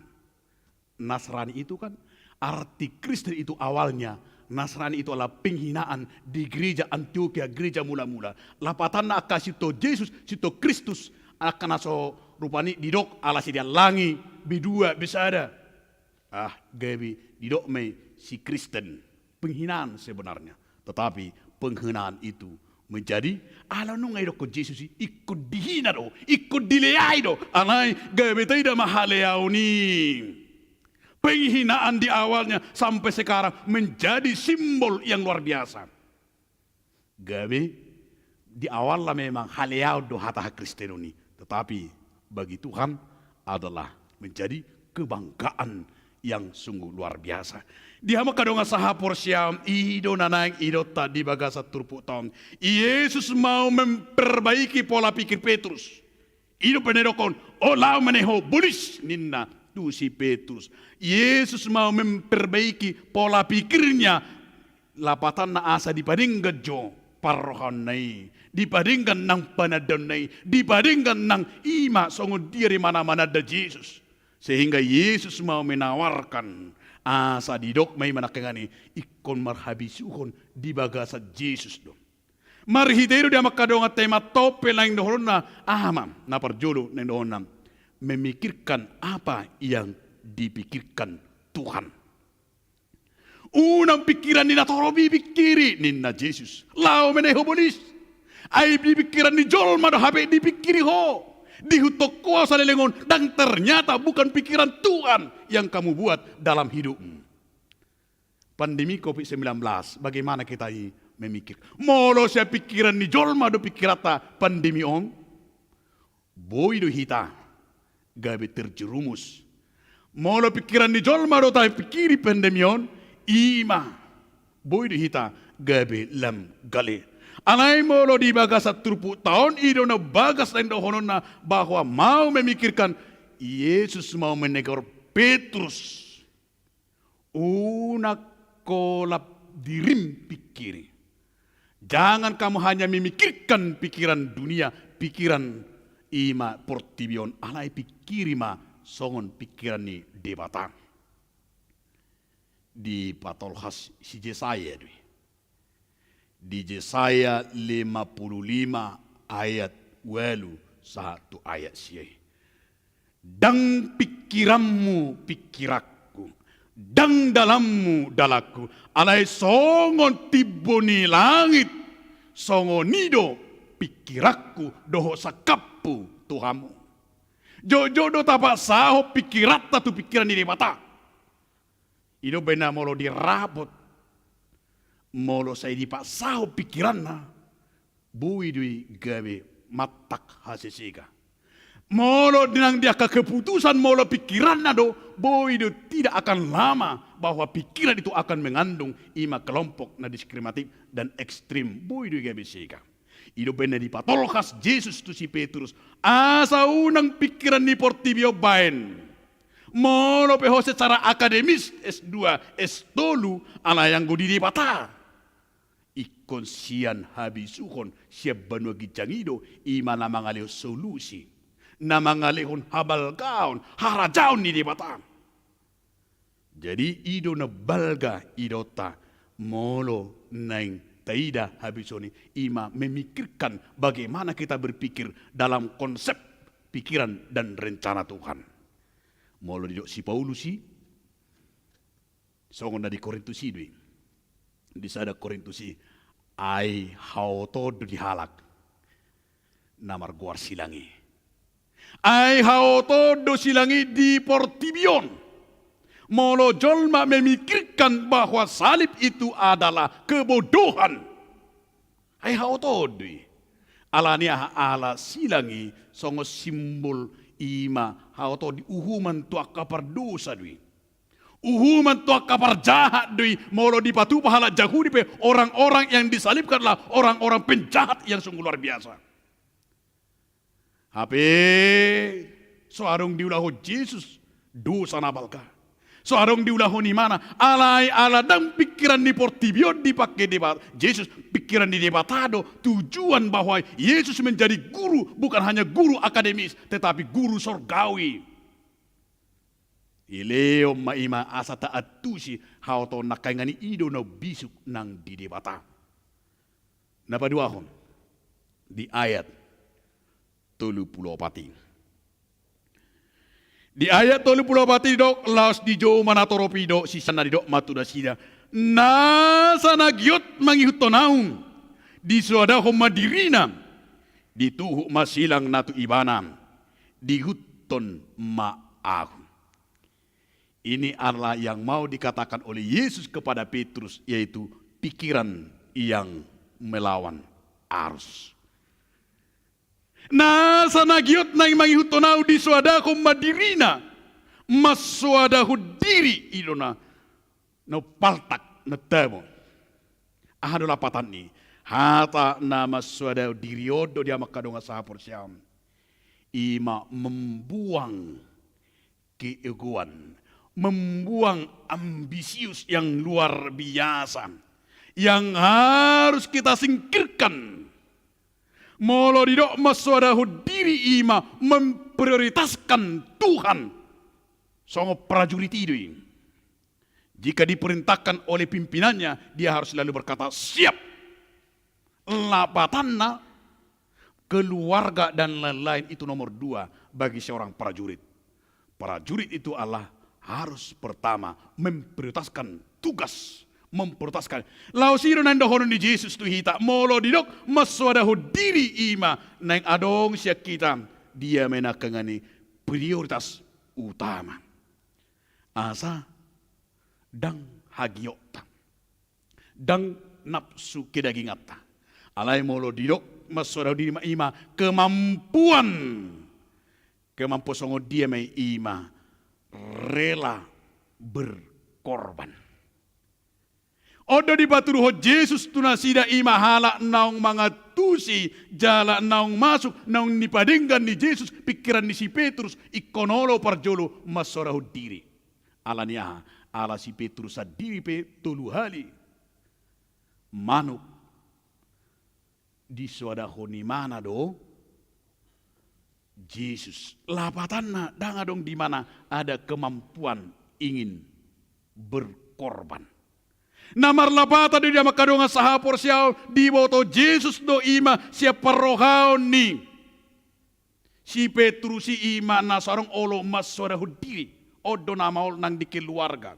Nasrani itu kan arti Kristen itu awalnya Nasrani itu adalah penghinaan di gereja Antioquia, gereja mula-mula. Lapatan na akasito Yesus, sito Kristus akan aso rupani didok ala si dia langi bidua bisa ada. Gabi didok me si Kristen penghinaan sebenarnya. Tetapi penghinaan itu menjadi ala nung ay ko Jesus ikut dihina do, ikut dileai do. Alay gabi tayo mahaleaw ni. Penghinaan di awalnya sampai sekarang menjadi simbol yang luar biasa. Gabi di awalnya memang haleau do hata Kristenoni, tetapi bagi Tuhan adalah menjadi kebanggaan yang sungguh luar biasa. Dia makadonga sahapor siam ido nanang ido tadi bagasa turpu tahun. Yesus mau memperbaiki pola pikir Petrus. Ido penedokon olau meneho bulis ninna tu si Petrus. Yesus mau memperbaiki pola pikirnya. Lapatan na asa dibandingkan jo parrohanai, dibandingkan nang panadonai, dibandingkan nang ima songo diri mana-mana da Yesus. Sehingga Yesus mau menawarkan asa didok may manakangani ikon marhabisuhon di bagasa Yesus do. Marhitero dia makadonga tema tope lang dohon na aham na parjolo na dohon na memikirkan apa yang dipikirkan Tuhan. Unang pikiran ni natorobi pikiri ni na Jesus. Lao meneho bolis. Ay pikiran ni Jolma do habe dipikiri ho. Dihutok kuasa lelengon dan ternyata bukan pikiran Tuhan yang kamu buat dalam hidupmu. Pandemi COVID-19 bagaimana kita memikir. Molo saya pikiran ni Jolma do pikirata pandemi on. Boy do hita gabe terjerumus. Molo pikiran ni Jolma do tayo pikiri pandemi on. Ima boy do hita gabe lam gale. Alay molo di bagas at 30 tahun ido na bagas lain dohonon na bahwa mau memikirkan Yesus mau menegur Petrus. Una kolap dirim pikiri. Jangan kamu hanya memikirkan pikiran dunia, pikiran ima portibion. Alay pikiri ma songon pikiran ni debata. Di patolhas si Yesaya di Yesaya 55 ayat 1 ayat siya. Dang pikiranmu pikirakku, dang dalammu dalaku, alay songon tibo ni langit, songon nido pikirakku doho sakappu Tuhamu. Jojo do tapak saho pikirat tu pikiran di mata. Ido bena molo dirabot. Molo saya dipaksaho pikiran na bui dui gawe matak hasisiga. Molo dengan dia keputusan molo pikiran do, boy itu tidak akan lama bahwa pikiran itu akan mengandung ima kelompok na diskriminatif dan ekstrim. Boy itu gak bisa. Ido benar di patolkas Yesus tu si Petrus. Asa unang pikiran ni portibio bain. Molo peho secara akademis S2, S3 ala yang gudi di pata. Ikon sian habisuhon siap banua gijangido ima na mangaleo solusi. Na mangalehon habal kaon, harajaon ni di batang. Jadi ido na balga idota molo naing taida habisoni ima memikirkan bagaimana kita berpikir dalam konsep pikiran dan rencana Tuhan. Molo didok si Paulusi songon di Korintusi dui. Di sada Korintusi ai hauto di halak namar guar silangi. Ai hauto do silangi di portibion. Molo jolma memikirkan bahwa salib itu adalah kebodohan. Ai hauto dui. Alania ala silangi songo simbol ima hauto di uhuman tua kapar dosa dui. Uhuman tua kapar jahat dui. Molo di patu pahala jahudi pe orang-orang yang disalibkanlah orang-orang penjahat yang sungguh luar biasa. Hape soarong diulahu Yesus dosa nabalka. Soarong diulahu ni mana? Alai ala dan pikiran di portibion dipakai debat. Yesus pikiran di debatado tujuan bahwa Yesus menjadi guru bukan hanya guru akademis tetapi guru sorgawi. Ileo maima asa taatusi hauto nakaingani ido na bisuk nang di debata. Napaduahon di ayat 34. Di ayat 34 dok laos di jo manatoropido si sana dok matuda sida. Nasa nagyot mangihutonaung di suada homadirina dituhu masilang natu ibanam dihuton maahu. Ini adalah yang mau dikatakan oleh Yesus kepada Petrus yaitu pikiran yang melawan arus. Nasa nagyot na mangihutonaw di suadahu madirina mas suadahu diri idona no paltak na temo ahado lapatan ni hata na mas suadahu diri odo dia makadonga sahapor siyam ima membuang keegoan, membuang ambisius yang luar biasa yang harus kita singkirkan. Molo didok maswadahu diri ima memprioritaskan Tuhan. Songo prajurit itu. Jika diperintahkan oleh pimpinannya, dia harus selalu berkata siap. Lapatanna, keluarga dan lain-lain itu nomor 2 bagi seorang prajurit. Prajurit itu adalah harus pertama memprioritaskan tugas. Memprioritaskan. Lausiro nanda hono di Yesus tu hita molo didok maswadahu diri ima nang adong siya kita dia menakangani prioritas utama. Asa dang hagiota. Dang nafsu kedagingata. Alai molo didok maswadahu diri ima kemampuan songo dia mai ima rela berkorban. Odo di baturuho Yesus tunasida ima hala naung mga tusi jala naung masuk naung nipadinggan ni Yesus pikiran ni si Petrus ikonolo parjolo masorahu diri. Alania ala si Petrus sa diri pe tulu hali manuk di suadaho ni mana do Yesus lapatanna dangadong di mana ada kemampuan ingin berkorban. Namar lapata di dia makadonga sahapor siyaw di boto Yesus do ima siya parohaw ni si Petrus si ima na sarong olo maswadahu diri odo namaol nang di keluarga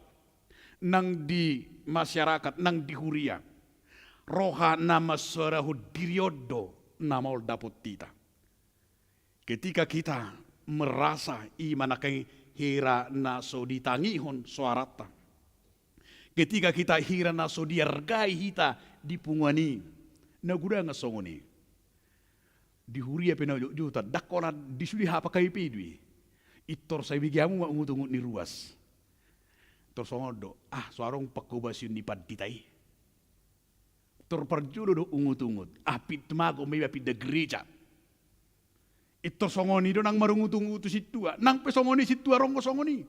nang di masyarakat nang di huria roha na maswadahu diri odo namaol dapot tita. Ketika kita merasa ima na kay hira na so ditangihon suarata. Ketika kita hira na so diargai hita di pungwani. Naguda nga songoni. Di huria penajuk juta, dakola disudi hapa kai pidui. Itor saya bigiamu ngutungut ni ruas. Tor songodo, suarong pakubasyun ni paditai. Tor parjulo do ungut-ungut, apit mago may apit da gereja. Itor songoni do nang marungut-ungut situa, nang pesongoni situa ronggo songoni.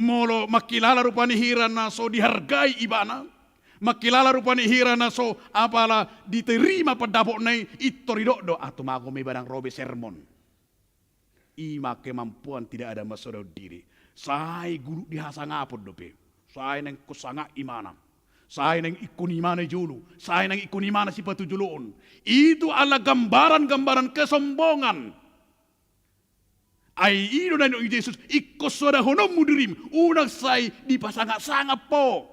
Molo makilala rupani hira na so dihargai ibana. Makilala rupani hira na so apala diterima padapok nai itorido atau mago may barang robe sermon. Ima kemampuan tidak ada masalah diri. Saya guru dihasa ngapod dope. Saya nang kusanga imana. Saya nang ikun imana julu. Saya nang ikun imana si patu juluon. Itu adalah gambaran-gambaran kesombongan. Ai ino na Yesus ikos soda honom mudirim. Unang say di pasangap-sangap po.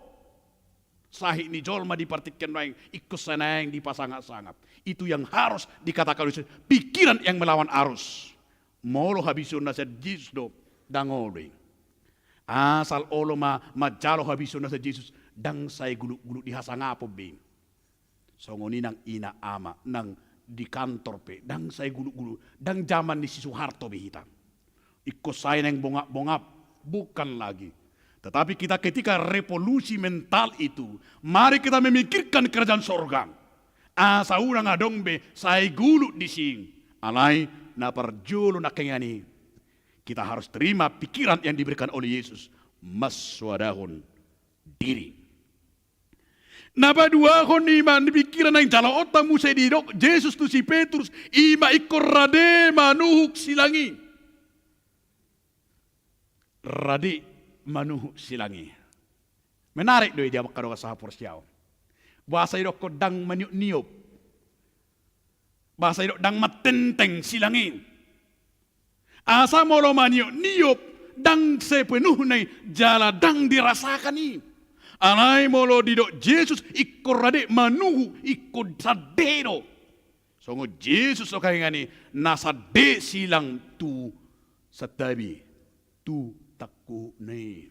Sahih ni jolma dipartikan yang ikut sana yang dipasangap-sangap. Itu yang harus dikatakan oleh pikiran yang melawan arus. Molo habisun nasa Jesus do dangolwe. Asal olo majalo habisun nasa Jesus dang say gulu-gulu dihasangapo be. Songoni nang ina ama nang di kantor pe dang say gulu-gulu dang zaman ni si Soeharto behita. Ikut saya yang bongap-bongap bukan lagi. Tetapi kita ketika revolusi mental itu, mari kita memikirkan kerajaan sorga. Asa urang adong be, saya gulu di sing. Alai na parjulo na kengani. Kita harus terima pikiran yang diberikan oleh Yesus. Maswadahon diri. Napa dua kon iman pikiran yang jala otamu sedidok Yesus tu si Petrus ima ikor rade manuhuk silangi. Rade manuh silangi. Menarik doi dia makado sa porsiaw. Bahasa idok ko dang maniup-niup. Bahasa idok dang matenteng silangi. Asa molo maniup-niup dang sepenuh nai jala dang dirasakan ni. Anai molo didok Yesus ikor rade manuh ikod sadero. Songo Yesus okay ngani nasade silang tu satabi tu takku ne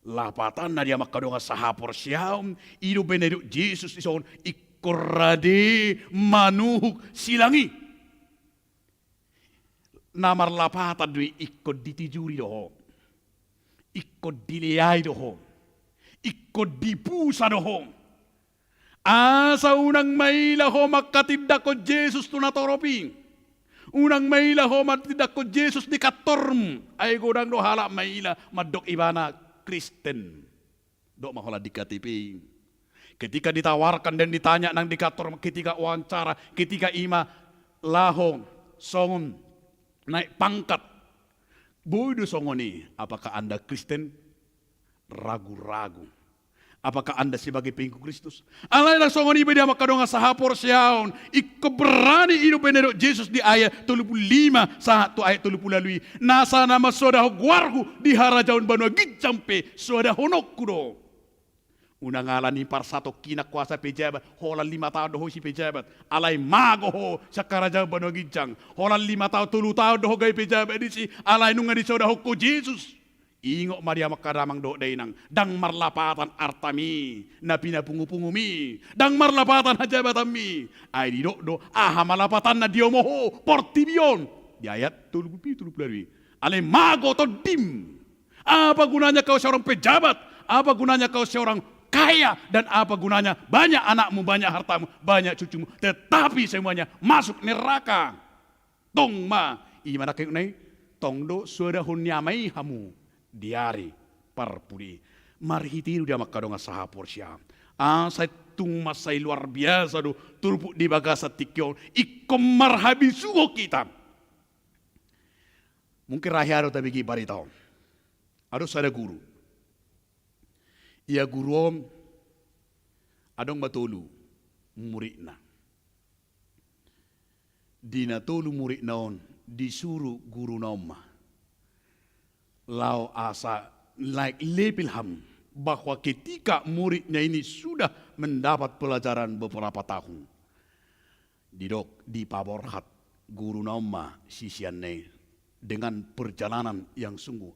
lapatan na dia makadonga sahapor siam ido beneduk Jesus ison ikorade manuhuk silangi namar lapatan dui ikod ditijuri doho ikod dileai doho ikod dipusa doho asa unang maila ho makatindak ko Jesus tunatoroping. Unang maila ho matidak ko Jesus di katorm. Ay godang do hala maila madok ibana Kristen. Do mahola di KTP. Ketika ditawarkan dan ditanya nang di katorm, ketika wawancara, ketika ima lahong songon naik pangkat. Bodo songoni, apakah Anda Kristen? Ragu-ragu. Apakah Anda sebagai pengikut Kristus? Alai lang songon iba dia makadonga sahapor siyaon. Iko berani hidup penedok Jesus di ayat 35 satu ayat 30 lalui. Nasa nama sodaho guargu di harajaun banua gijampe sodaho nokkudo. Unang alani par sato kina kuasa pejabat. Holan 5 tahun doho si pejabat. Alai mago ho sa karajaun banua gijang. Holan 5 tahun 10 tahun doho gay pejabat di si. Alai nunga di sodaho ko Jesus. Ingok Maria makaramang do dainang dang marlapatan artami na pinapungu-pungumi dang marlapatan hajabatami ay di do malapatan na diomoho portibion di ayat 30 ale mago to dim apa gunanya kau seorang pejabat apa gunanya kau seorang kaya dan apa gunanya banyak anakmu banyak hartamu banyak cucumu tetapi semuanya masuk neraka tong ma imana kayo nai tong do sudah hunyamai hamu diari parpudi marhitiru dia makadonga sahapor siam saya tung masai luar biasa do turpu di bagasa tikyon ikom marhabisugo kita mungkin rahyaro tabi bari tau harus ada guru ia guru om adong batolu muridna dina tolu murid naon disuruh guru nama lau asa like lepilham bahwa ketika muridnya ini sudah mendapat pelajaran beberapa tahun di paborhat guru nama sisianne dengan perjalanan yang sungguh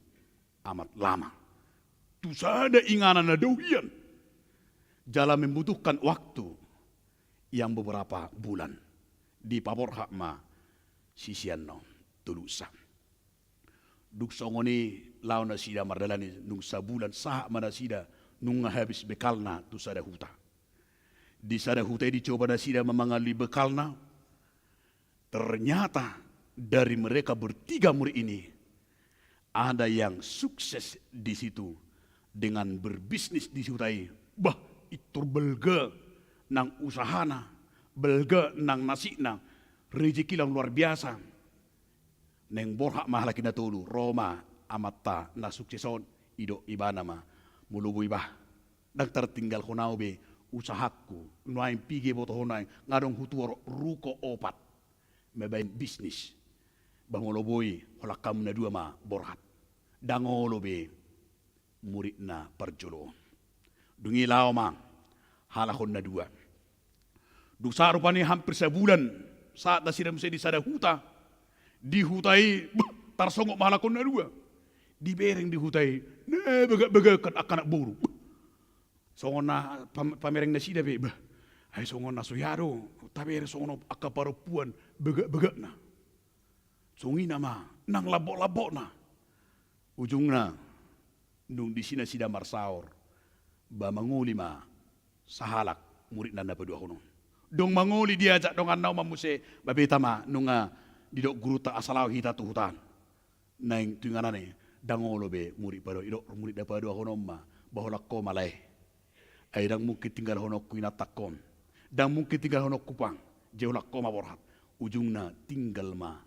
amat lama tu sada inganan dohian jalan membutuhkan waktu yang beberapa bulan di paborha ma sisian no tulusa. Duk songoni lau na sida mardalani nung sabulan sah mana sida nung habis bekalna tu sada huta. Di sada huta dicoba na sida memangali bekalna. Ternyata dari mereka bertiga murid ini ada yang sukses di situ dengan berbisnis di hutai. Bah, itu belga nang usahana, belga nang nasina, rezeki yang luar biasa. Neng borhak mahala kina tulu, Roma amata na sukseson, ido ibana ma, mulubui bah. Dak tertinggal honau be usahaku, nuain pigi boto honai, ngadong hutuor ruko opat, mebain bisnis. Bangoloboi, holak kamu na dua ma borhat. Dangolobe, murid na perjolo. Dungi lao ma, halakon na dua. Dusa rupanya hampir sebulan saat nasira musai di sada huta. Di hutai, tarsongok mahalakon na dua. Di bereng di hutai, ne begak-begak akan buru. Songon na pamereng na sida be, ay songon na suyaro, tapi songon akaparupuan begak-begak na. Songi nama, nang labok-labok na. Ujungna, nung di sina sida marsaor, ba manguli ma, sahalak murid nanda padua kono. Dong manguli diajak dong anau mamuse, babeta ma, nunga didok guru ta asalaw hita tu hutan. Naing tunganane, dangolo be murid pado, idok murid da padua kono ma, baholak ko malay. Ay dang mungkin tinggal honok kuinatakon. Dang mungkin tinggal honok kupang, jauhlak ko maborhat. Ujungna tinggal ma,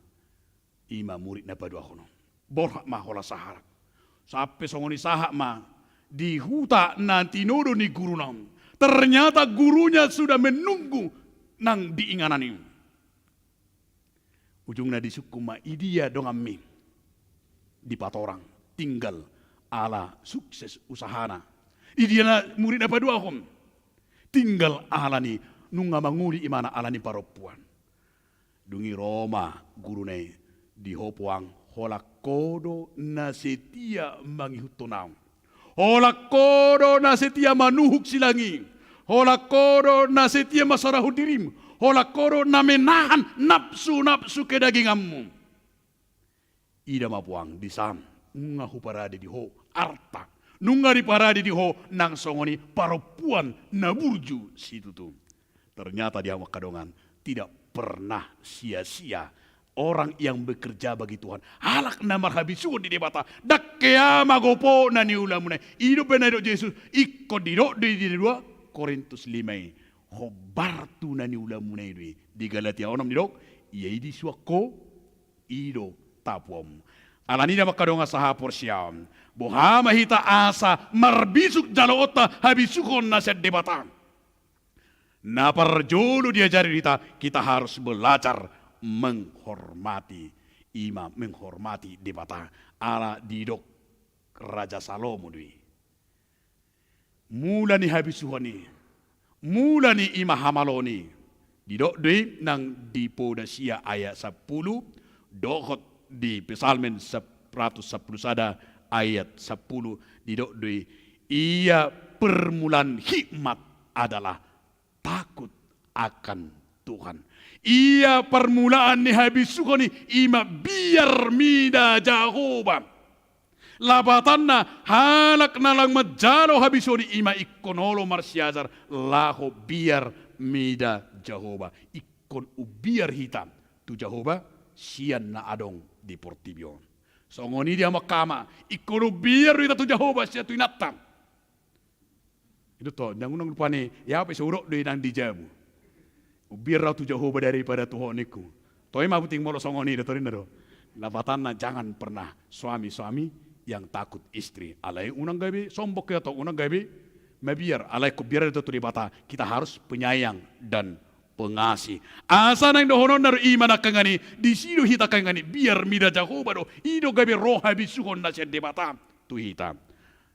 ima murid na padua kono. Borhak ma hola saharak. Sampai songoni sahak ma, di huta nanti nodo ni guru nam. Ternyata gurunya sudah menunggu nang diinganan ini. Ujungnya di suku ma idia dongami. Di patorang tinggal ala sukses usahana. Idia na murid apa dua hom. Tinggal ala ni nunga manguli imana ala ni paropuan. Dungi Roma guru ne di hopuang holak kodo na setia mangihutonang. Holak kodo na setia manuhuk silangi. Holak kodo na setia masarahu dirimu. Holak kodo na menahan nafsu-nafsu kedaginganmu. Ida mapuang disam. Nunga huparade di ho arta. Nunga di parade di ho nang songoni paropuan na burju situ tu. Ternyata dia makadongan tidak pernah sia-sia. Orang yang bekerja bagi Tuhan. Halak na marhabisuon di debata. Dakkea magopo na niulamuna. Ido penado Yesus. Ikko didok di dua. Korintus 5. Hobartu na niulamuna idui. Di Galatia 6 didok. Ia di suako. Ido tapuam. Alanina makadonga sahapor siyam. Bohama hita asa. Marbisuk jaloota. Habisukon na sa debata. Na parjolo diajari kita harus belajar menghormati imam, menghormati debata ala didok Raja Salomo dui. Mula ni habisuhani, mula ni imam hamaloni, didok dui nang di Podasia ayat 10, dohot di Psalmen 110 sada ayat 10, didok dui, ia permulaan hikmat adalah takut akan Tuhan. Ia permulaan ni habisuhani ima biar mida Jehovah. Labatanna halak nalang majalo habisoni ima ikonolo marsiazar laho biar mida Jehovah. Ikon ubiar hitam tu Jehovah sian na adong di portibion. Songoni dia makama ikon ubiar hitam tu Jehovah sian tu inatam. Itu toh nang pani ya apa surok di nang dijamu. Biar ratu Jehovah daripada Tuhan niku. Toi mah puting molo songoni datorin do. Labatanna jangan pernah suami-suami yang takut istri. Alai unang gabi sombok atau unang gabi mabiar. Alai biar itu bata kita harus penyayang dan pengasih. Asa nang dohonon dari iman akangani di sido hita kangani biar mida Jehovah do. Ido gabi roh habisuhon na siya debata tu hita.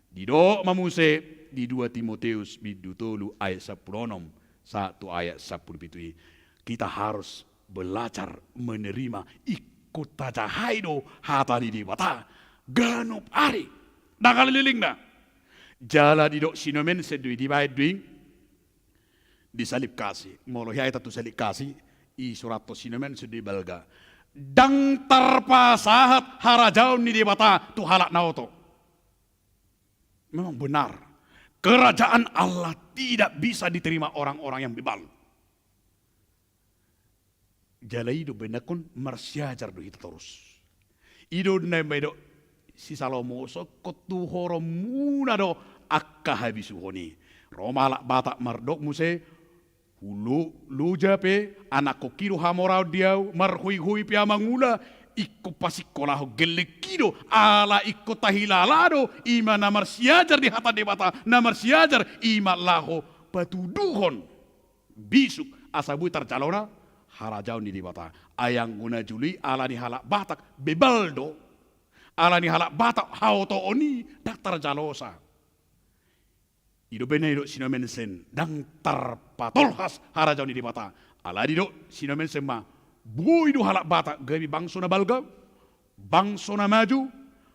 Dido mamuse di 2 Timoteus bidutolu ayat 10 1 ayat 10 itu kita harus belajar menerima ikut tajahaido hatani di bata ganup ari dakal liling na jala di dok sinomen sedui di baik duing disalib kasih molo hiai tatu salib kasih I surat to sinomen sudi balga. Dang tarpasahat harajaon ni debata tu halak naoto. Memang benar. Kerajaan Allah tidak bisa diterima orang-orang yang bebal. Jalai do benakun marsiajar do hita terus. Ido na medo si Salomo so kotu horo muna do akka habisuhoni. Roma lak batak mardok muse hulu luja pe anak ko kiro hamorau diau marhui-hui pia mangula ikko pasikolah gelekido ala ikko tahilalado ima namar siajar di hata debata namar siajar ima laho patuduhon bisuk asabu tercalona harajau ni debata ayang guna juli ala ni halak batak bebaldo ala ni halak batak hauto oni dak terjalosa ido bene ido sinomen sen dang tarpatolhas harajau ni debata ala dido sinomen sema bui do halak bata gabi bangso na balga, bangso na maju,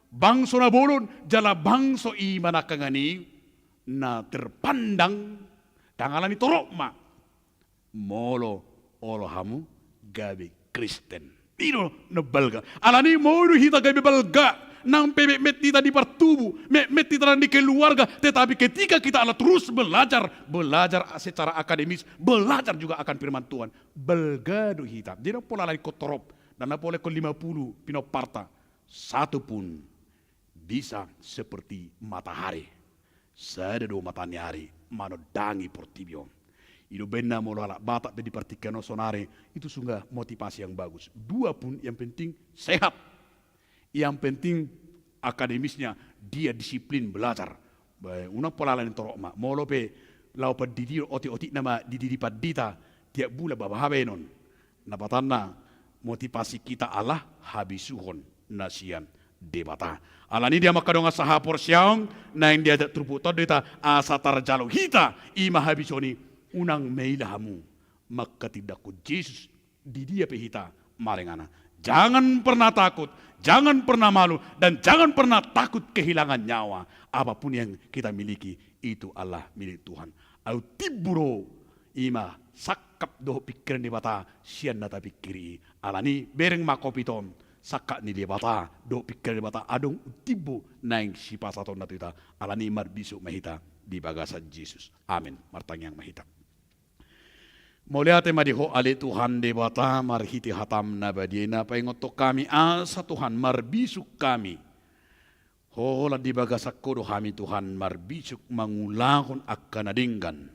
bangso na bolon, jala bangso iman kangani na terpandang tangalani torok ma molo olo hamu gabi Kristen. Ino na balga. Alani mo hita gabi balga. Nang met kita di pertubuh, met kita di keluarga, tetapi ketika kita terus belajar secara akademis, belajar juga akan firman Tuhan, belgado hitam. Dia pola lari kotorop dan boleh ke 50 pinoparta, satu pun bisa seperti matahari, sada do matanya hari, manodangi portibio. Itu benar mola batak di pertikano sonare itu sungguh motivasi yang bagus. Dua pun yang penting sehat. Yang penting akademisnya dia disiplin belajar. Una pola lain torok ma. Molo pe lau pa didir oti nama didiri padita tiap bula babahabenon. Napatanna motivasi kita Allah habisuhon nasian debata. Alani dia makadonga sahapor siang na yang dia terputot dita asa tarjalo hita ima habisoni unang meilahamu maka tidak ku Yesus di dia pe hita marengana. Jangan pernah takut, jangan pernah malu, dan jangan pernah takut kehilangan nyawa. Apapun yang kita miliki, itu Allah milik Tuhan. Au tiburo ima sakap doh pikiran di bata, sian nata pikiri. Alani bereng makopiton, sakak ni di bata, doh pikiran di bata, adong tibu naing si pasaton natita. Alani marbisu mahita di bagasan Yesus. Amin. Martangyang mahita. Moliate madiho ali Tuhan debata marhiti hatam nabadiena paingoto kami asa Tuhan marbisuk kami. Hola di bagasakko do kami Tuhan marbisuk mangulahon akka nadinggan.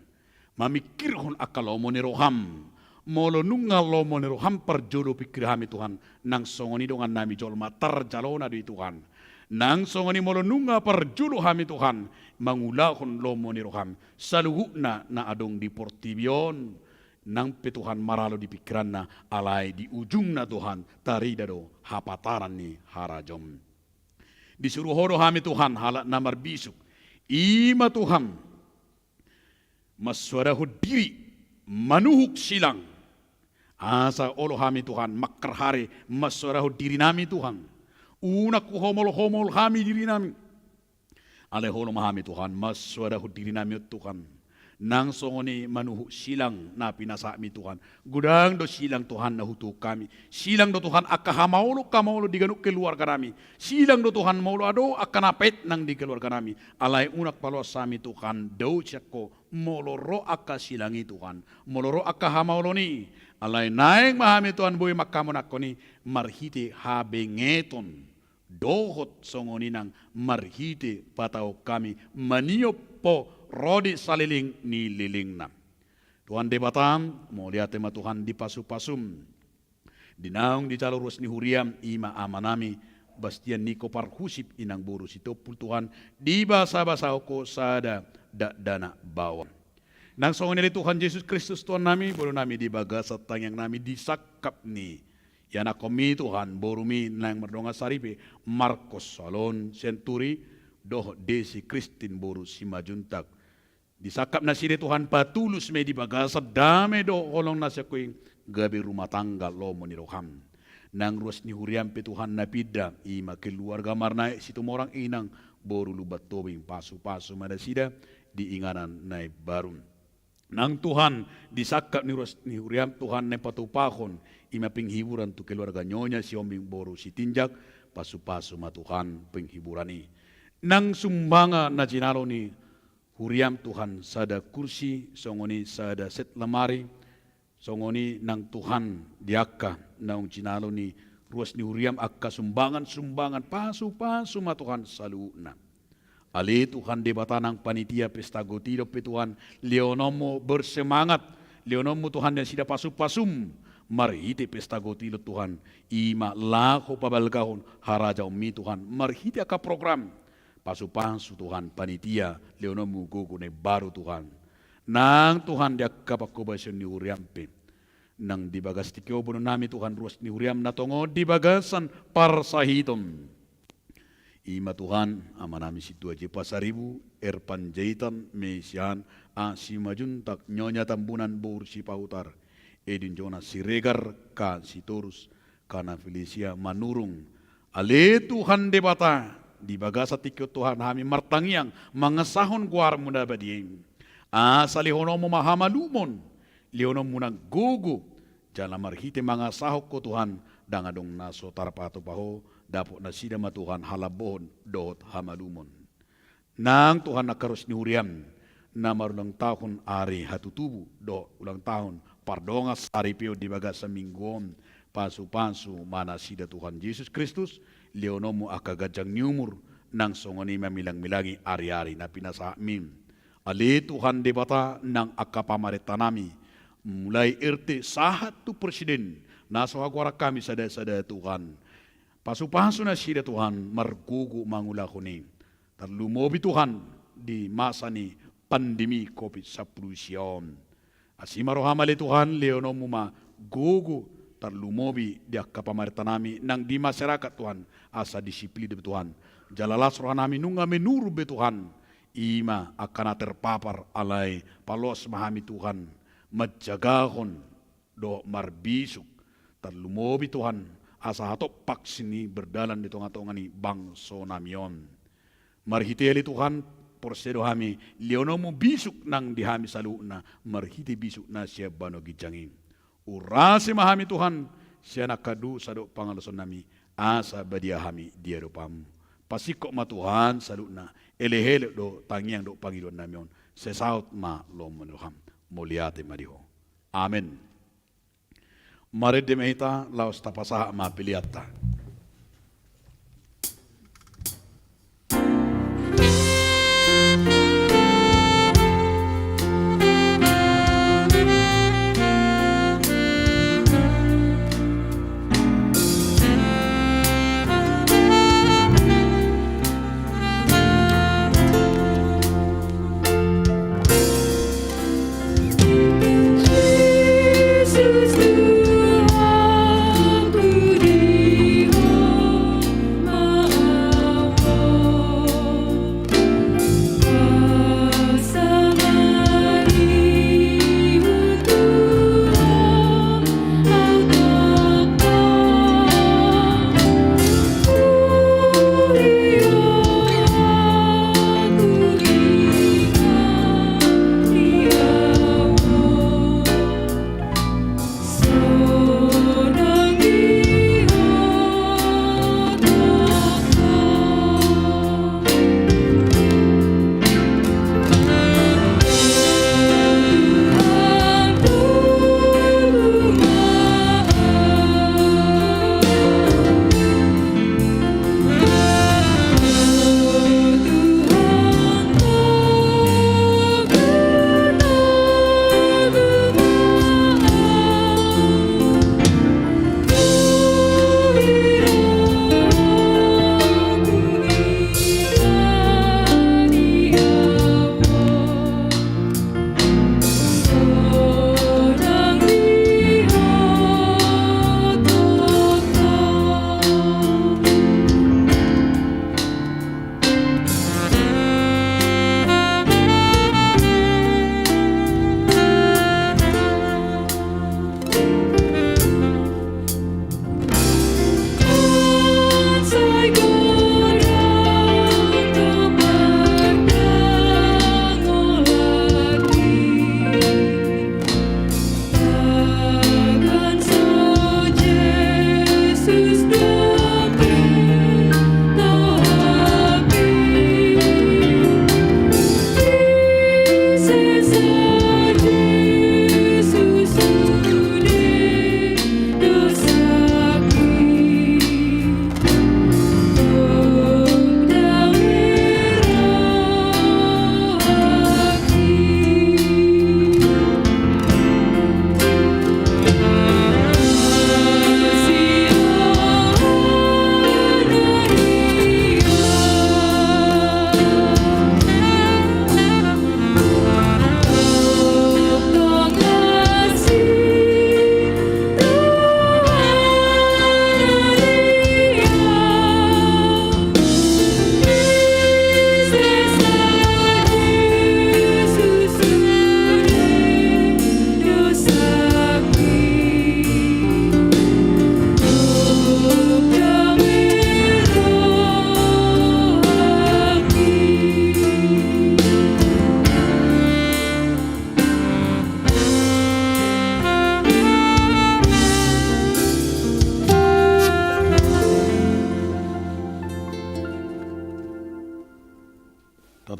Mamikirhon akka lomo ni roham. Molo nungal lomo ni roham perjodo pikir kami Tuhan. Nang songoni dongan nami jolma tarjalona di Tuhan. Nang songoni molo nunga perjodo kami Tuhan. Mangulahon lomo ni roham. Saluhukna na adong di portibion. Nang Tuhan maralo di pikiran na alai di ujung na Tuhan taridado hapataran ni harajom. Disuruh horo kami Tuhan halak namar bisuk. Ima Tuhan maswarahu diri manuhuk silang. Asa olo kami Tuhan makrhare maswarahu diri nami Tuhan. Unak homol kami diri nami. Ale holo kami Tuhan maswarahu diri nami Tuhan. Nang songoni manuhu silang na pinasami Tuhan. Gudang do silang Tuhan na hutu kami. Silang do Tuhan akka hamaulo kamaulo diganuk keluarga kami. Silang do Tuhan maulo ado akka napet nang di keluarga kami. Alai unak palo sami Tuhan dau cakko moloro akka silangi Tuhan. Moloro akka hamaulo ni. Alai naeng mahami Tuhan boy makamon akko ni marhite habengeton. Dohot songoni nang marhite patau kami maniop po rodi saliling ni liling nam. Tuhan debatam, mau lihat tema Tuhan di pasu-pasum. Dinaung di jalur ni huriam ima amanami bastian niko parhusip inang burus itu Tuhan di basa-basa ko sada dana bawang. Nang songonili Tuhan Yesus Kristus Tuhan nami, boro nami di bagasat yang nami disakap ni. Yana komi Tuhan borumi nang merdonga saripe Marcos Salon Senturi doh desi Kristin boru simajuntak. Disakap nasire Tuhan patulus me di bagasa dame do holong nasa kuing gabi rumah tangga lo moniroham. Nang ruas ni huriam pe Tuhan napida ima keluarga marna situ morang inang boru lubat tobing pasu-pasu madasida di inganan naik barum. Nang Tuhan disakap ni huriam Tuhan ne patupakon ima penghiburan tu keluarga nyonya si ombing boru si tinjak pasu-pasu ma Tuhan penghiburan ni. Nang sumbanga na jinalo ni huriam Tuhan sada kursi songoni sada set lemari songoni nang Tuhan diaka naung jinalo ni ruas ni huriam akka sumbangan pasu-pasu ma Tuhan saluna. Ali Tuhan di batanang panitia pesta gotido pe Tuhan leonomo bersemangat leonomo Tuhan yang sida pasum-pasum marhiti pesta gotido Tuhan ima lako pabalkahon haraja umi Tuhan marhiti aka program pasu-pasu Tuhan panitia leonomo gugune baru Tuhan nang Tuhan dia kapakobasyon ni uriampe nang dibagas tikyo bono nami Tuhan ruas ni uriam natongo dibagasan parsahitom. Ima Tuhan amanami situ aja pasaribu erpanjaitan mesian si majuntak nyonya tambunan bor si pautar edin jona siregar ka si torus kana Felicia manurung ale Tuhan debata di bagasa tikyo Tuhan kami martangiang mangasahon guar muna badiem salihono mo mahamalumon lihono muna gugu jala marhite mangasahok ko Tuhan dangadong naso tarpato paho dapat nasida ma Tuhan halabon dot hamalumon. Nang Tuhan nakarus ni huriam na marulang tahun ari hatutubu do ulang tahun pardongas ari pio di baga sa mingguon pasu-pasu mana sida Tuhan Yesus Kristus leonomo akagajang nyumur nang songoni mamilang-milangi ari-ari na pinasa amin. Ali Tuhan debata nang akapamaritanami mulai RT sahat tu presiden naso agwara kami sada-sada Tuhan. Pasu-pasu na sida Tuhan margugu mangulako ni. Terlumobi Tuhan di masa ni pandemi COVID-19 siyon. Asimaro hamali Tuhan leono muma gugu terlumobi di kapamaritanami nang di masyarakat Tuhan asa disiplin de Tuhan. Jalalas rohanami nunga menuru be Tuhan. Ima akan terpapar alai palos mahami Tuhan. Majagahon do marbisuk terlumobi Tuhan. Asa hatop paksini berdalan di tengah-tengah ni bangso namion. Marhiteli Tuhan porsedo hami leonomo bisuk nang dihami saluna marhiti bisuk na siya bano gijangin. Urasi mahami Tuhan siya nakadu sado pangalason nami asa badia hami dia dopam. Pasikok ma Tuhan saluna elehele do tangiang do pangidon namion sesaut ma lomonuham muliate mariho. Amen. Mari demehita laos tapasa ma piliata. Yesus Tuhanku di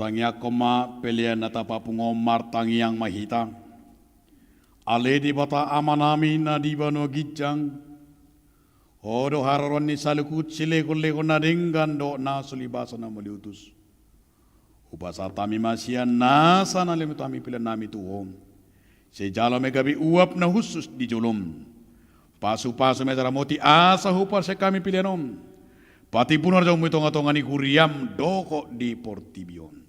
Sangia koma pelian natapa pungomar tangiang mahita. Ale di bata amanami na di banu gijang. Odo hararon ni salukut sile kulle kona denggan do na sulibasa na meliutus. Upasa tami masian nasa na lemu tami pilihan nami tuhom. Sejalo megabi uap na khusus di julum. Pasu-pasu metara moti asa hupar se kami pilihanom. Pati punar jauh mitong-atongani kuriam doko di portibion.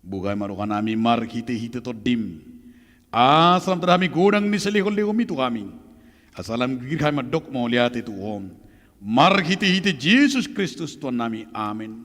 Bukai marukan nami mar hite-hite to dim. Asalam terhami godang ni selihol-lihom itu kami. Asalam gigir kami dok mau lihat itu om. Mar hite-hite Yesus Kristus Tuhan nami. Amin.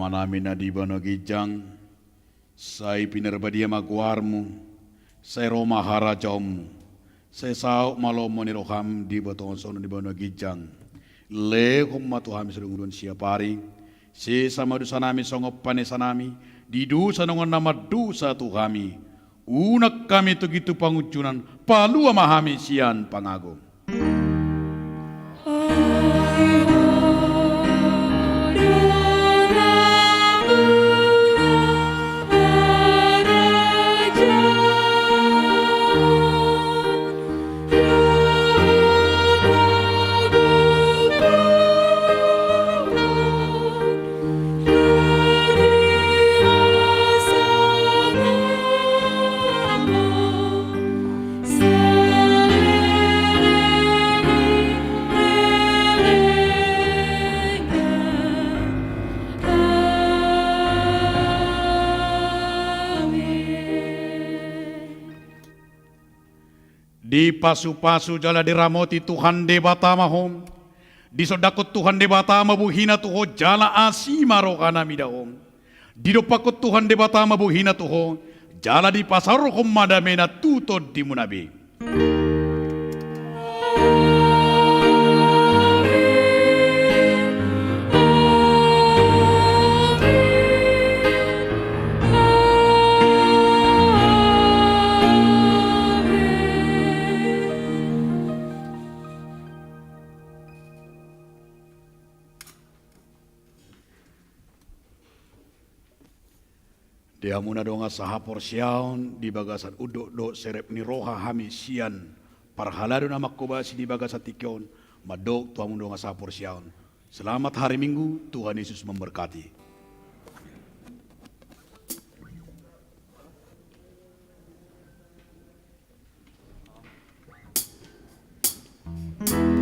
Namin na di bano gijang, say pinarbadia magwarmu, say Roma harajom, say sao malomo ni roham di baton sono di bano gijang, le kung matuhami sa lungudon siya pari, si sama dusa nami songop panesa nami, di dusa nungan nama dusa tuhami, unak kami tu gitu pangucunan, palua mahami siyan pangagom. Di pasu-pasu jala diramoti Tuhan debata mahom. Di sodakot Tuhan debata mabuhina tuho jala asima rokana midahom. Di dopakot Tuhan debata mabuhina tuho jala di pasar rokom madamena tutod di munabi. Dia muna donga sahapor siaon di bagasan udok do serep ni roha hami sian parhalado na makubasi di bagasan tikyon madok tuamun donga sahapor siaon. Selamat hari Minggu, Tuhan Yesus memberkati.